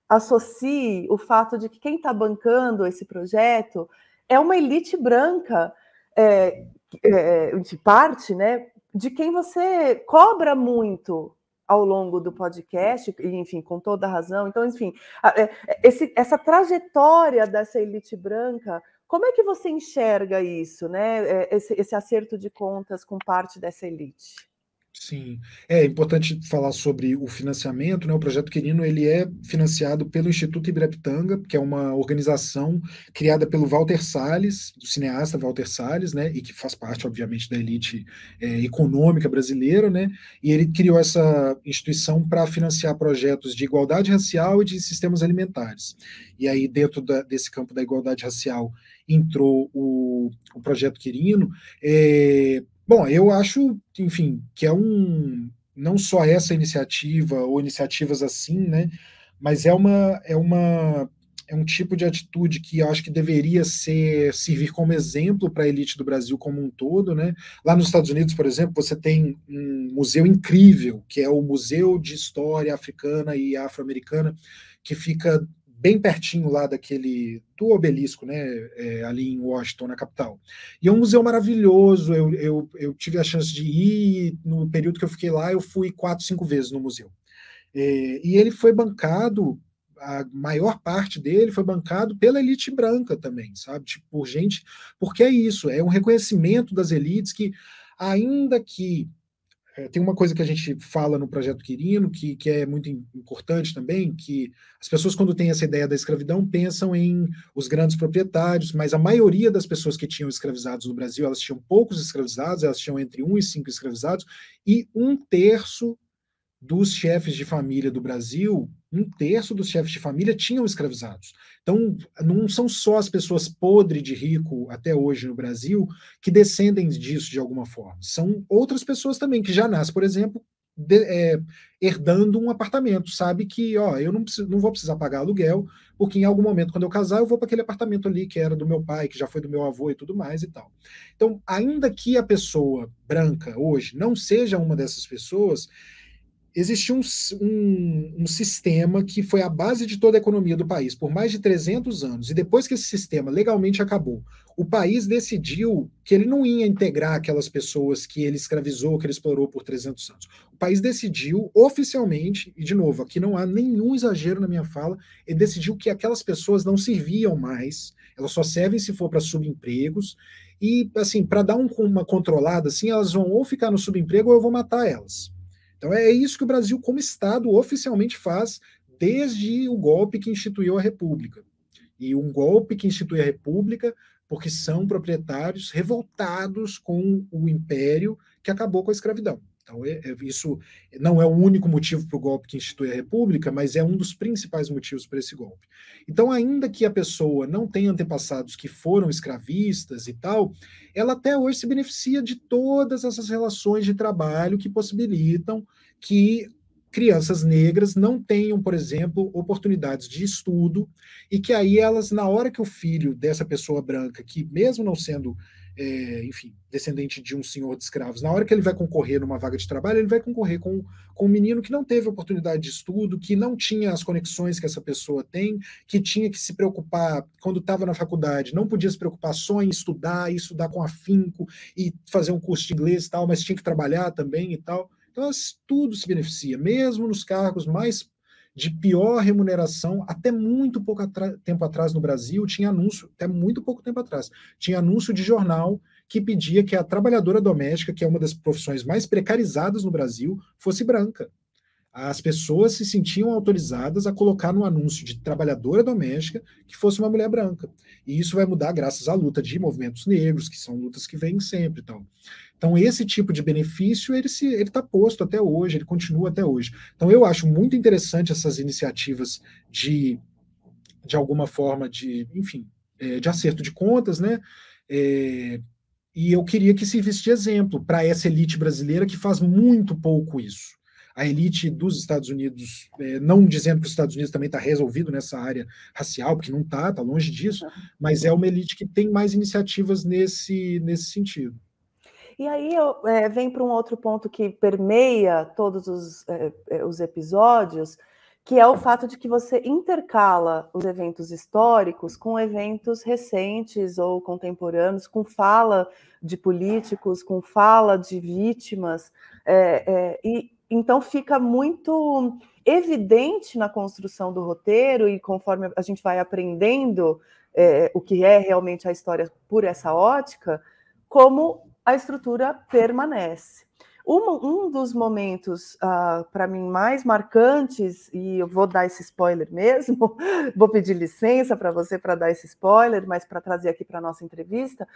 associe o fato de que quem está bancando esse projeto é uma elite branca, de parte, né, de quem você cobra muito ao longo do podcast, enfim, com toda a razão. Então, enfim, essa trajetória dessa elite branca, como é que você enxerga isso, né? Esse acerto de contas com parte dessa elite? Sim, é importante falar sobre o financiamento, né? O Projeto Quirino, ele é financiado pelo Instituto Ibirapitanga, que é uma organização criada pelo Walter Salles, do cineasta Walter Salles, né? E que faz parte, obviamente, da elite econômica brasileira, né? E ele criou essa instituição para financiar projetos de igualdade racial e de sistemas alimentares. E aí, dentro desse campo da igualdade racial, entrou o Projeto Quirino. Bom, eu acho, enfim, que não só essa iniciativa ou iniciativas assim, né, mas é um tipo de atitude que eu acho que deveria servir como exemplo para a elite do Brasil como um todo, né? Lá nos Estados Unidos, por exemplo, você tem um museu incrível, que é o Museu de História Africana e Afro-Americana, que fica bem pertinho lá do obelisco, né, ali em Washington, na capital. E é um museu maravilhoso, eu tive a chance de ir, no período que eu fiquei lá, eu fui 4, 5 vezes no museu. E ele foi bancado, a maior parte dele foi bancado pela elite branca também, sabe? Tipo, por gente, porque é isso, é um reconhecimento das elites que, ainda que tem uma coisa que a gente fala no Projeto Quirino, que é muito importante também, que as pessoas, quando têm essa ideia da escravidão, pensam em os grandes proprietários, mas a maioria das pessoas que tinham escravizados no Brasil, elas tinham poucos escravizados, elas tinham entre 1 e 5 escravizados, e 1/3 dos chefes de família do Brasil, 1/3 dos chefes de família tinham escravizados. Então, não são só as pessoas podres de rico até hoje no Brasil que descendem disso de alguma forma. São outras pessoas também que já nascem, por exemplo, herdando um apartamento, sabe que, ó, eu não vou precisar pagar aluguel, porque em algum momento, quando eu casar, eu vou para aquele apartamento ali que era do meu pai, que já foi do meu avô e tudo mais e tal. Então, ainda que a pessoa branca hoje não seja uma dessas pessoas, existia um sistema que foi a base de toda a economia do país por mais de 300 anos, e depois que esse sistema legalmente acabou, o país decidiu que ele não ia integrar aquelas pessoas que ele escravizou, que ele explorou por 300 anos. O país decidiu oficialmente, e de novo, aqui não há nenhum exagero na minha fala, ele decidiu que aquelas pessoas não serviam mais, elas só servem se for para subempregos, e assim, para dar uma controlada, assim, elas vão ou ficar no subemprego ou eu vou matar elas. Então é isso que o Brasil, como Estado, oficialmente faz desde o golpe que instituiu a República. E um golpe que institui a República porque são proprietários revoltados com o império que acabou com a escravidão. Então, isso não é o único motivo para o golpe que institui a República, mas é um dos principais motivos para esse golpe. Então, ainda que a pessoa não tenha antepassados que foram escravistas e tal, ela até hoje se beneficia de todas essas relações de trabalho que possibilitam que crianças negras não tenham, por exemplo, oportunidades de estudo, e que aí elas, na hora que o filho dessa pessoa branca, que mesmo não sendo, enfim, descendente de um senhor de escravos, na hora que ele vai concorrer numa vaga de trabalho, ele vai concorrer com um menino que não teve oportunidade de estudo, que não tinha as conexões que essa pessoa tem, que tinha que se preocupar, quando estava na faculdade, não podia se preocupar só em estudar, e estudar com afinco, e fazer um curso de inglês e tal, mas tinha que trabalhar também e tal. Então, tudo se beneficia, mesmo nos cargos mais de pior remuneração. Até muito pouco tempo atrás no Brasil, tinha anúncio, até muito pouco tempo atrás, tinha anúncio de jornal que pedia que a trabalhadora doméstica, que é uma das profissões mais precarizadas no Brasil, fosse branca. As pessoas se sentiam autorizadas a colocar no anúncio de trabalhadora doméstica que fosse uma mulher branca. E isso vai mudar graças à luta de movimentos negros, que são lutas que vêm sempre. Então esse tipo de benefício, ele está posto até hoje, ele continua até hoje. Então eu acho muito interessante essas iniciativas de alguma forma, enfim, de acerto de contas, né? E eu queria que servisse de exemplo para essa elite brasileira que faz muito pouco isso. A elite dos Estados Unidos, não dizendo que os Estados Unidos também está resolvido nessa área racial, porque não está longe disso, mas é uma elite que tem mais iniciativas nesse sentido. E aí vem para um outro ponto que permeia todos os episódios, que é o fato de que você intercala os eventos históricos com eventos recentes ou contemporâneos, com fala de políticos, com fala de vítimas, e então fica muito evidente na construção do roteiro, e conforme a gente vai aprendendo o que é realmente a história por essa ótica, como a estrutura permanece. Um dos momentos, para mim, mais marcantes, e eu vou dar esse spoiler mesmo, vou pedir licença para você para dar esse spoiler, mas para trazer aqui para a nossa entrevista,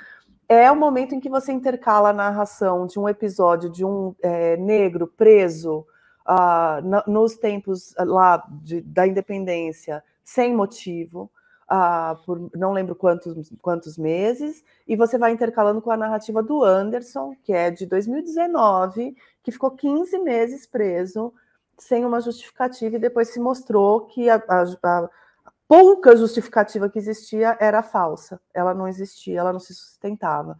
é o momento em que você intercala a narração de um episódio de um negro preso nos tempos lá da independência, sem motivo, por não lembro quantos meses, e você vai intercalando com a narrativa do Anderson, que é de 2019, que ficou 15 meses preso, sem uma justificativa, e depois se mostrou que a pouca justificativa que existia era falsa, ela não existia, ela não se sustentava.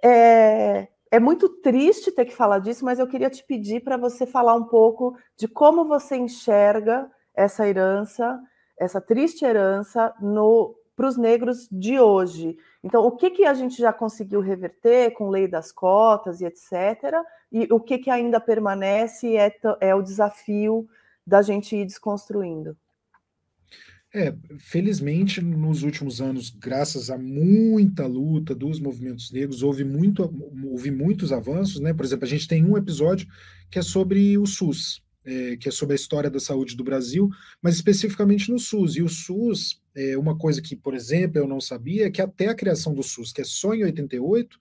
É muito triste ter que falar disso, mas eu queria te pedir para você falar um pouco de como você enxerga essa herança, essa triste herança para os negros de hoje. Então, o que a gente já conseguiu reverter com lei das cotas e etc., e o que ainda permanece é o desafio da gente ir desconstruindo. Felizmente, nos últimos anos, graças a muita luta dos movimentos negros, houve muitos avanços, né? Por exemplo, a gente tem um episódio que é sobre o SUS, que é sobre a história da saúde do Brasil, mas especificamente no SUS. E o SUS, uma coisa que, por exemplo, eu não sabia, é que até a criação do SUS, que é só em 88,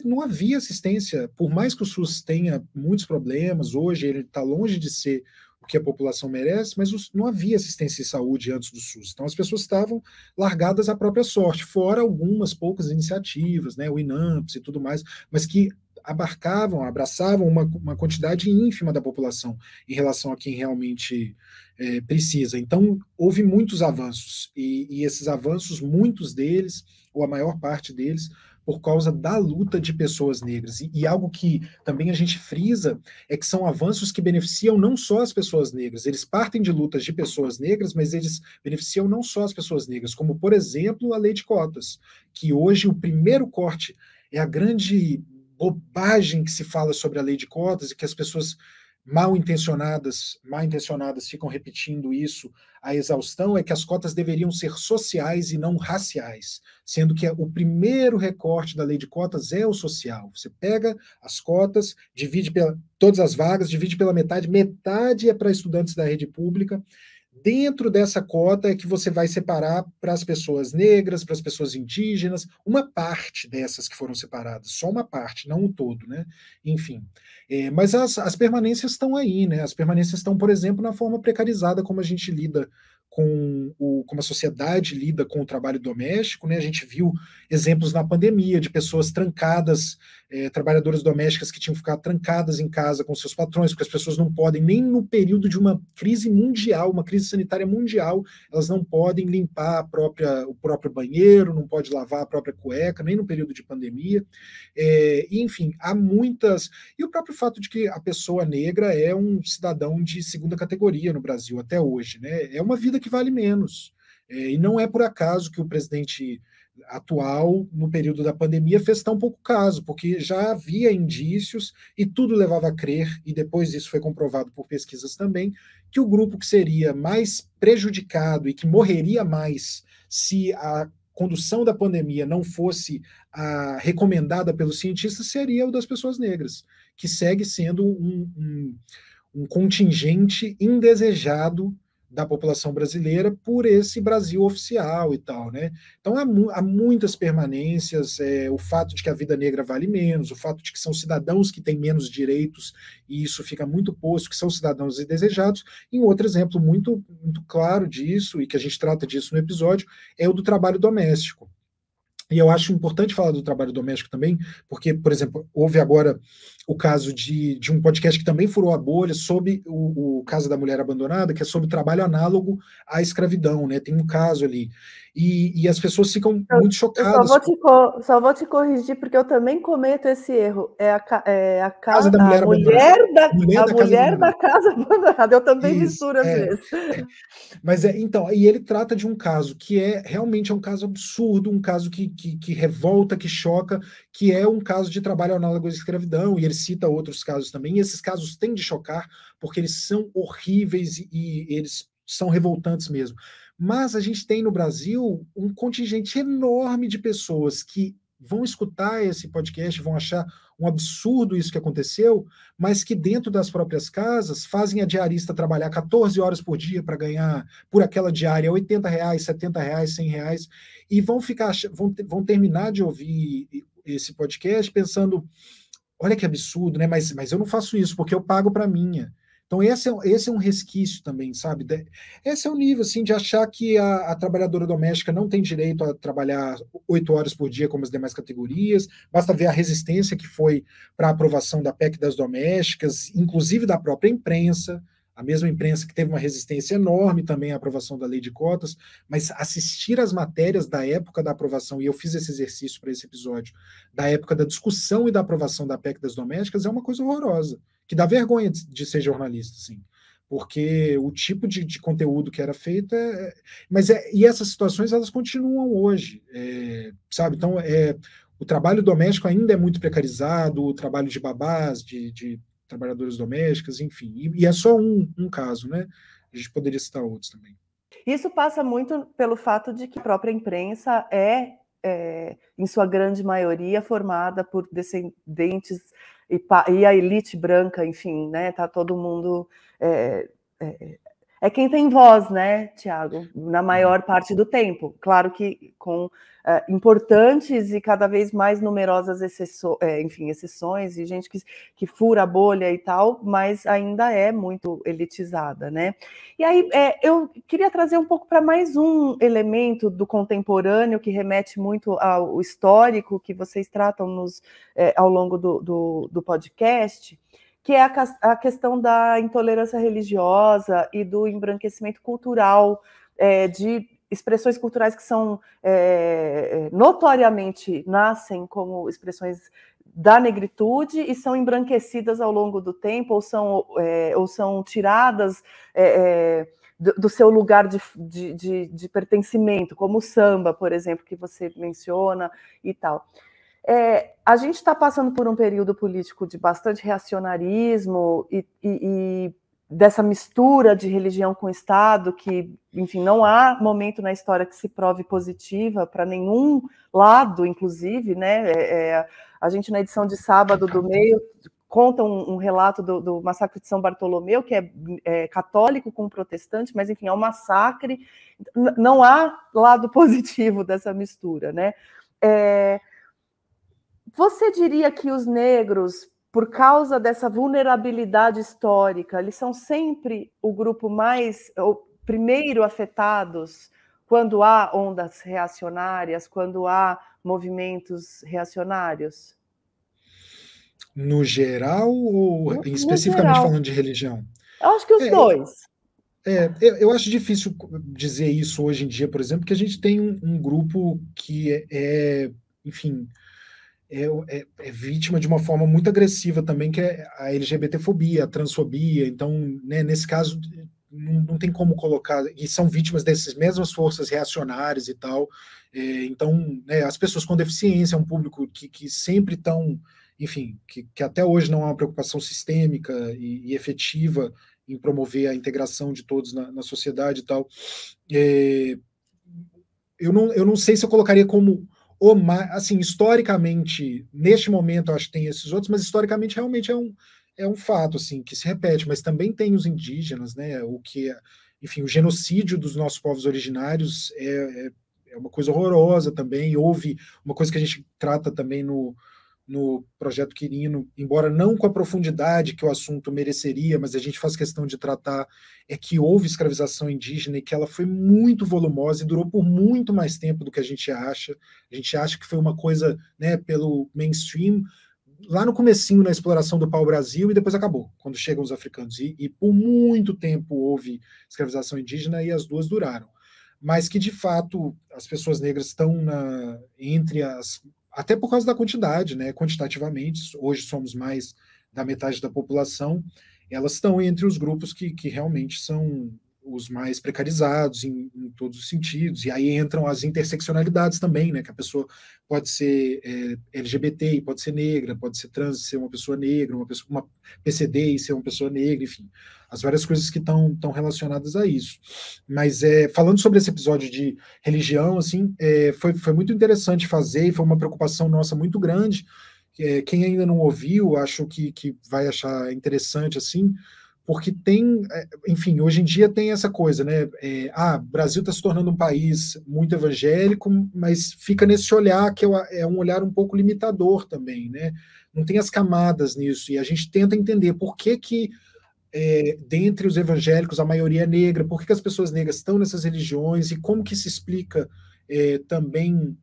não havia assistência, por mais que o SUS tenha muitos problemas, hoje ele está longe de ser o que a população merece, mas não havia assistência de saúde antes do SUS. Então as pessoas estavam largadas à própria sorte, fora algumas poucas iniciativas, né, o INAMPS e tudo mais, mas que abraçavam uma quantidade ínfima da população em relação a quem realmente precisa. Então, houve muitos avanços, e esses avanços, muitos deles, ou a maior parte deles, por causa da luta de pessoas negras. E algo que também a gente frisa é que são avanços que beneficiam não só as pessoas negras, eles partem de lutas de pessoas negras, mas eles beneficiam não só as pessoas negras, como, por exemplo, a lei de cotas, que hoje o primeiro corte é a grande bobagem que se fala sobre a lei de cotas e que as pessoas mal intencionadas ficam repetindo isso à exaustão, é que as cotas deveriam ser sociais e não raciais, sendo que o primeiro recorte da lei de cotas é o social. Você pega as cotas, divide todas as vagas, divide pela metade é para estudantes da rede pública. Dentro dessa cota é que você vai separar para as pessoas negras, para as pessoas indígenas, uma parte dessas que foram separadas, só uma parte, não o todo, né? Enfim. Mas as permanências estão aí, né? As permanências estão, por exemplo, na forma precarizada como a gente lida como a sociedade lida com o trabalho doméstico, né? A gente viu exemplos na pandemia de pessoas trancadas, trabalhadoras domésticas que tinham que ficar trancadas em casa com seus patrões, porque as pessoas não podem, nem no período de uma crise mundial, uma crise sanitária mundial, elas não podem limpar o próprio banheiro, não pode lavar a própria cueca, nem no período de pandemia. Enfim, há muitas... E o próprio fato de que a pessoa negra é um cidadão de segunda categoria no Brasil até hoje, né? É uma vida que vale menos. E não é por acaso que o presidente atual, no período da pandemia, fez tão pouco caso, porque já havia indícios, e tudo levava a crer, e depois isso foi comprovado por pesquisas também, que o grupo que seria mais prejudicado e que morreria mais se a condução da pandemia não fosse a recomendada pelos cientistas seria o das pessoas negras, que segue sendo um contingente indesejado da população brasileira por esse Brasil oficial e tal, né? Então há muitas permanências, o fato de que a vida negra vale menos, o fato de que são cidadãos que têm menos direitos, e isso fica muito posto, que são cidadãos indesejados. E um outro exemplo muito, muito claro disso, e que a gente trata disso no episódio, é o do trabalho doméstico. E eu acho importante falar do trabalho doméstico também, porque, por exemplo, houve agora o caso de um podcast que também furou a bolha sobre o caso da mulher abandonada, que é sobre o trabalho análogo à escravidão, né? Tem um caso ali. E as pessoas ficam muito chocadas. Eu só vou te corrigir, porque eu também cometo esse erro. É a mulher da casa abandonada. Eu também misturo às vezes. Mas então, e ele trata de um caso que realmente é um caso absurdo, um caso que revolta, que choca, que é um caso de trabalho análogo à escravidão, e ele cita outros casos também, e esses casos têm de chocar, porque eles são horríveis e eles são revoltantes mesmo. Mas a gente tem no Brasil um contingente enorme de pessoas que vão escutar esse podcast, vão achar um absurdo isso que aconteceu, mas que dentro das próprias casas fazem a diarista trabalhar 14 horas por dia para ganhar por aquela diária R$ 80, R$ 70, R$ 100, e vão terminar de ouvir esse podcast pensando, olha que absurdo, né? Mas eu não faço isso porque eu pago para minha. Então, esse é um resquício também, sabe? Esse é o nível, assim, de achar que a trabalhadora doméstica não tem direito a trabalhar 8 horas por dia como as demais categorias. Basta ver a resistência que foi para a aprovação da PEC das domésticas, inclusive da própria imprensa, a mesma imprensa que teve uma resistência enorme também à aprovação da lei de cotas, mas assistir às matérias da época da aprovação, e eu fiz esse exercício para esse episódio, da época da discussão e da aprovação da PEC das domésticas, é uma coisa horrorosa, que dá vergonha de ser jornalista, assim, porque o tipo de conteúdo que era feito e essas situações, elas continuam hoje, sabe? Então, o trabalho doméstico ainda é muito precarizado, o trabalho de babás, de trabalhadoras domésticas, enfim, e é só um caso, né? A gente poderia citar outros também. Isso passa muito pelo fato de que a própria imprensa em sua grande maioria, formada por descendentes e a elite branca, enfim, né? Tá todo mundo quem tem voz, né, Tiago, na maior parte do tempo. Claro que com importantes e cada vez mais numerosas exceções e gente que fura a bolha e tal, mas ainda é muito elitizada, né? E aí eu queria trazer um pouco para mais um elemento do contemporâneo que remete muito ao histórico que vocês tratam ao longo do podcast, que é a questão da intolerância religiosa e do embranquecimento cultural, de expressões culturais que são notoriamente nascem como expressões da negritude e são embranquecidas ao longo do tempo, ou são tiradas do seu lugar de pertencimento, como o samba, por exemplo, que você menciona e tal. A gente está passando por um período político de bastante reacionarismo e dessa mistura de religião com Estado, que, enfim, não há momento na história que se prove positiva para nenhum lado, inclusive, né? A gente, na edição de sábado do Meio, conta um relato do massacre de São Bartolomeu, que é católico com protestante, mas, enfim, é um massacre. Não há lado positivo dessa mistura, né? Você diria que os negros, por causa dessa vulnerabilidade histórica, eles são sempre o grupo primeiro afetados quando há ondas reacionárias, quando há movimentos reacionários? No geral ou especificamente falando de religião? Eu acho que os dois. Eu acho difícil dizer isso hoje em dia, por exemplo, porque a gente tem um grupo que enfim, é vítima de uma forma muito agressiva também, que é a LGBTfobia, a transfobia. Então, né, nesse caso, não tem como colocar, e são vítimas dessas mesmas forças reacionárias e tal. Então, né, as pessoas com deficiência é um público que sempre estão, enfim, que até hoje não há uma preocupação sistêmica e efetiva em promover a integração de todos na sociedade e tal. Eu não sei se eu colocaria como assim, historicamente, neste momento, eu acho que tem esses outros, mas historicamente realmente é um fato assim que se repete, mas também tem os indígenas, né? Enfim, o genocídio dos nossos povos originários é uma coisa horrorosa também. Houve uma coisa que a gente trata também no Projeto Quirino, embora não com a profundidade que o assunto mereceria, mas a gente faz questão de tratar, é que houve escravização indígena e que ela foi muito volumosa e durou por muito mais tempo do que a gente acha. A gente acha que foi uma coisa, né, pelo mainstream, lá no comecinho, na exploração do pau-brasil, e depois acabou, quando chegam os africanos. E por muito tempo houve escravização indígena e as duas duraram. Mas que, de fato, as pessoas negras estão entre as... Até por causa da quantidade, né? Quantitativamente, hoje somos mais da metade da população, elas estão entre os grupos que realmente são os mais precarizados em todos os sentidos, e aí entram as interseccionalidades também, né, que a pessoa pode ser LGBT e pode ser negra, pode ser trans e ser uma pessoa negra, uma PCD e ser uma pessoa negra, enfim, as várias coisas que estão relacionadas a isso. Mas falando sobre esse episódio de religião, assim, foi muito interessante fazer, e foi uma preocupação nossa muito grande. Quem ainda não ouviu, acho que vai achar interessante, assim, porque tem, enfim, hoje em dia tem essa coisa, né? O Brasil está se tornando um país muito evangélico, mas fica nesse olhar que é um olhar um pouco limitador também, né? Não tem as camadas nisso, e a gente tenta entender por que dentre os evangélicos a maioria é negra, por que as pessoas negras estão nessas religiões, e como que se explica também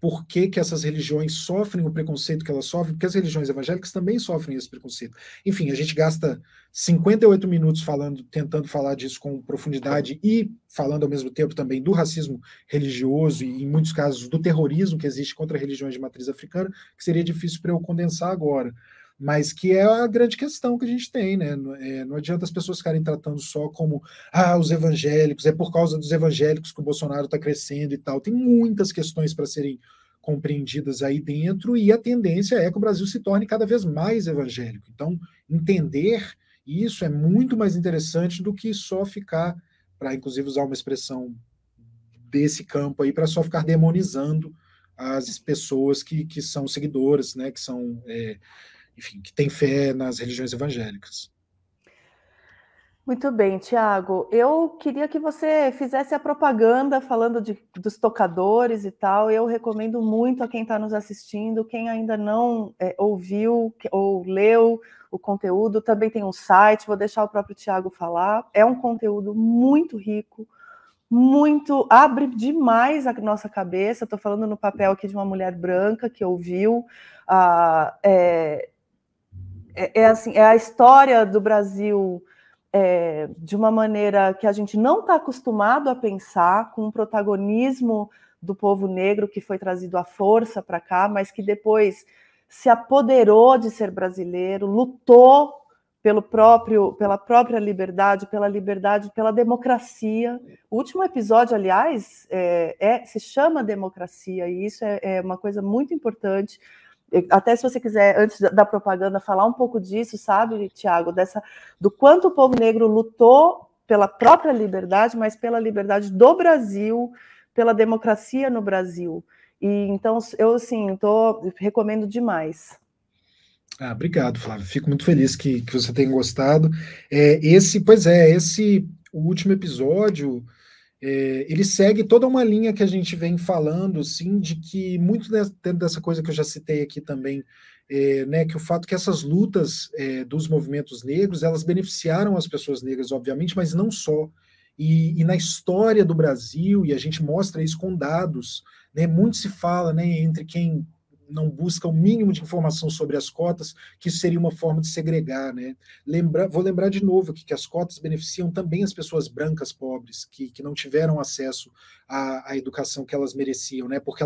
por que essas religiões sofrem o preconceito que elas sofrem, porque as religiões evangélicas também sofrem esse preconceito. Enfim, a gente gasta 58 minutos tentando falar disso com profundidade e falando ao mesmo tempo também do racismo religioso e, em muitos casos, do terrorismo que existe contra religiões de matriz africana, que seria difícil para eu condensar agora, mas que é a grande questão que a gente tem, né? Não adianta as pessoas ficarem tratando só como os evangélicos, é por causa dos evangélicos que o Bolsonaro está crescendo e tal. Tem muitas questões para serem compreendidas aí dentro, e a tendência é que o Brasil se torne cada vez mais evangélico. Então, entender isso é muito mais interessante do que só ficar, para inclusive usar uma expressão desse campo aí, para só ficar demonizando as pessoas que são seguidoras, né, que são enfim, que tem fé nas religiões evangélicas. Muito bem, Tiago. Eu queria que você fizesse a propaganda falando dos tocadores e tal. Eu recomendo muito a quem está nos assistindo, quem ainda não ouviu ou leu o conteúdo, também tem um site, vou deixar o próprio Tiago falar. É um conteúdo muito rico, abre demais a nossa cabeça. Estou falando no papel aqui de uma mulher branca que ouviu. Assim, é a história do Brasil de uma maneira que a gente não está acostumado a pensar, com o protagonismo do povo negro que foi trazido à força para cá, mas que depois se apoderou de ser brasileiro, lutou pela própria liberdade, pela democracia. O último episódio, aliás, se chama Democracia, e isso é uma coisa muito importante. Até se você quiser, antes da propaganda, falar um pouco disso, sabe, Tiago, do quanto o povo negro lutou pela própria liberdade, mas pela liberdade do Brasil, pela democracia no Brasil. E então eu assim, recomendo demais. Obrigado, Flávio. Fico muito feliz que você tenha gostado. O último episódio, ele segue toda uma linha que a gente vem falando, assim, de que muito dentro dessa coisa que eu já citei aqui também, né, que o fato que essas lutas dos movimentos negros, elas beneficiaram as pessoas negras, obviamente, mas não só. E na história do Brasil, e a gente mostra isso com dados, né, muito se fala, né, entre quem não busca o mínimo de informação sobre as cotas, que isso seria uma forma de segregar, né? Vou lembrar de novo que as cotas beneficiam também as pessoas brancas pobres, que não tiveram acesso à educação que elas mereciam, né? Porque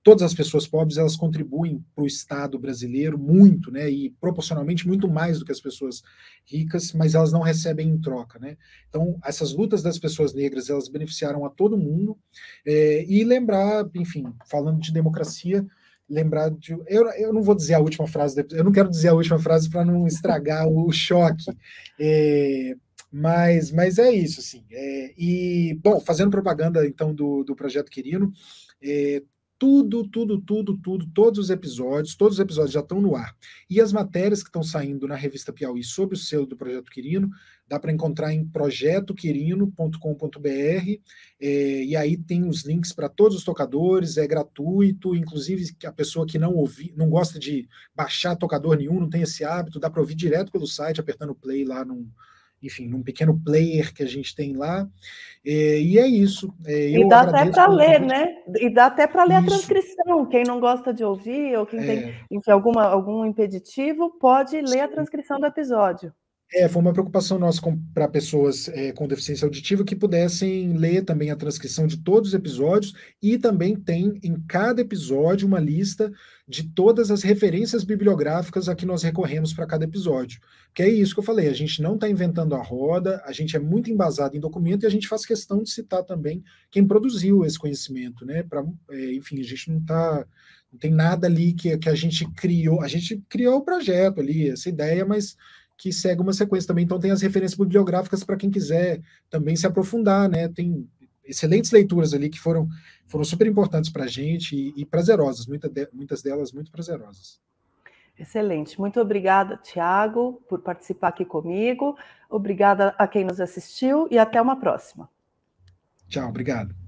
todas as pessoas pobres, elas contribuem para o Estado brasileiro muito, né? E proporcionalmente muito mais do que as pessoas ricas, mas elas não recebem em troca, né? Então, essas lutas das pessoas negras, elas beneficiaram a todo mundo, e lembrar, enfim, falando de democracia, lembrar de. Eu não vou dizer a última frase, eu não quero dizer a última frase para não estragar o choque. Mas é isso, assim. Bom, fazendo propaganda, então, do Projeto Quirino, todos os episódios já estão no ar. E as matérias que estão saindo na revista Piauí sobre o selo do Projeto Quirino, dá para encontrar em projetoquirino.com.br, e aí tem os links para todos os tocadores, é gratuito, inclusive a pessoa que não gosta de baixar tocador nenhum, não tem esse hábito, dá para ouvir direto pelo site, apertando play lá num pequeno player que a gente tem lá, e é isso. E dá até para ler, né? E dá até para ler a transcrição. Quem não gosta de ouvir, ou quem tem enfim, algum impeditivo, pode ler a transcrição do episódio. Foi uma preocupação nossa para pessoas com deficiência auditiva que pudessem ler também a transcrição de todos os episódios, e também tem em cada episódio uma lista de todas as referências bibliográficas a que nós recorremos para cada episódio. Que é isso que eu falei, a gente não está inventando a roda, a gente é muito embasado em documento e a gente faz questão de citar também quem produziu esse conhecimento, né? Enfim, a gente não tem nada ali que a gente criou o projeto ali, essa ideia, mas que segue uma sequência também. Então tem as referências bibliográficas para quem quiser também se aprofundar, né? Tem excelentes leituras ali que foram super importantes para a gente e prazerosas, muitas delas muito prazerosas. Excelente. Muito obrigada, Tiago, por participar aqui comigo. Obrigada a quem nos assistiu e até uma próxima. Tchau, obrigado.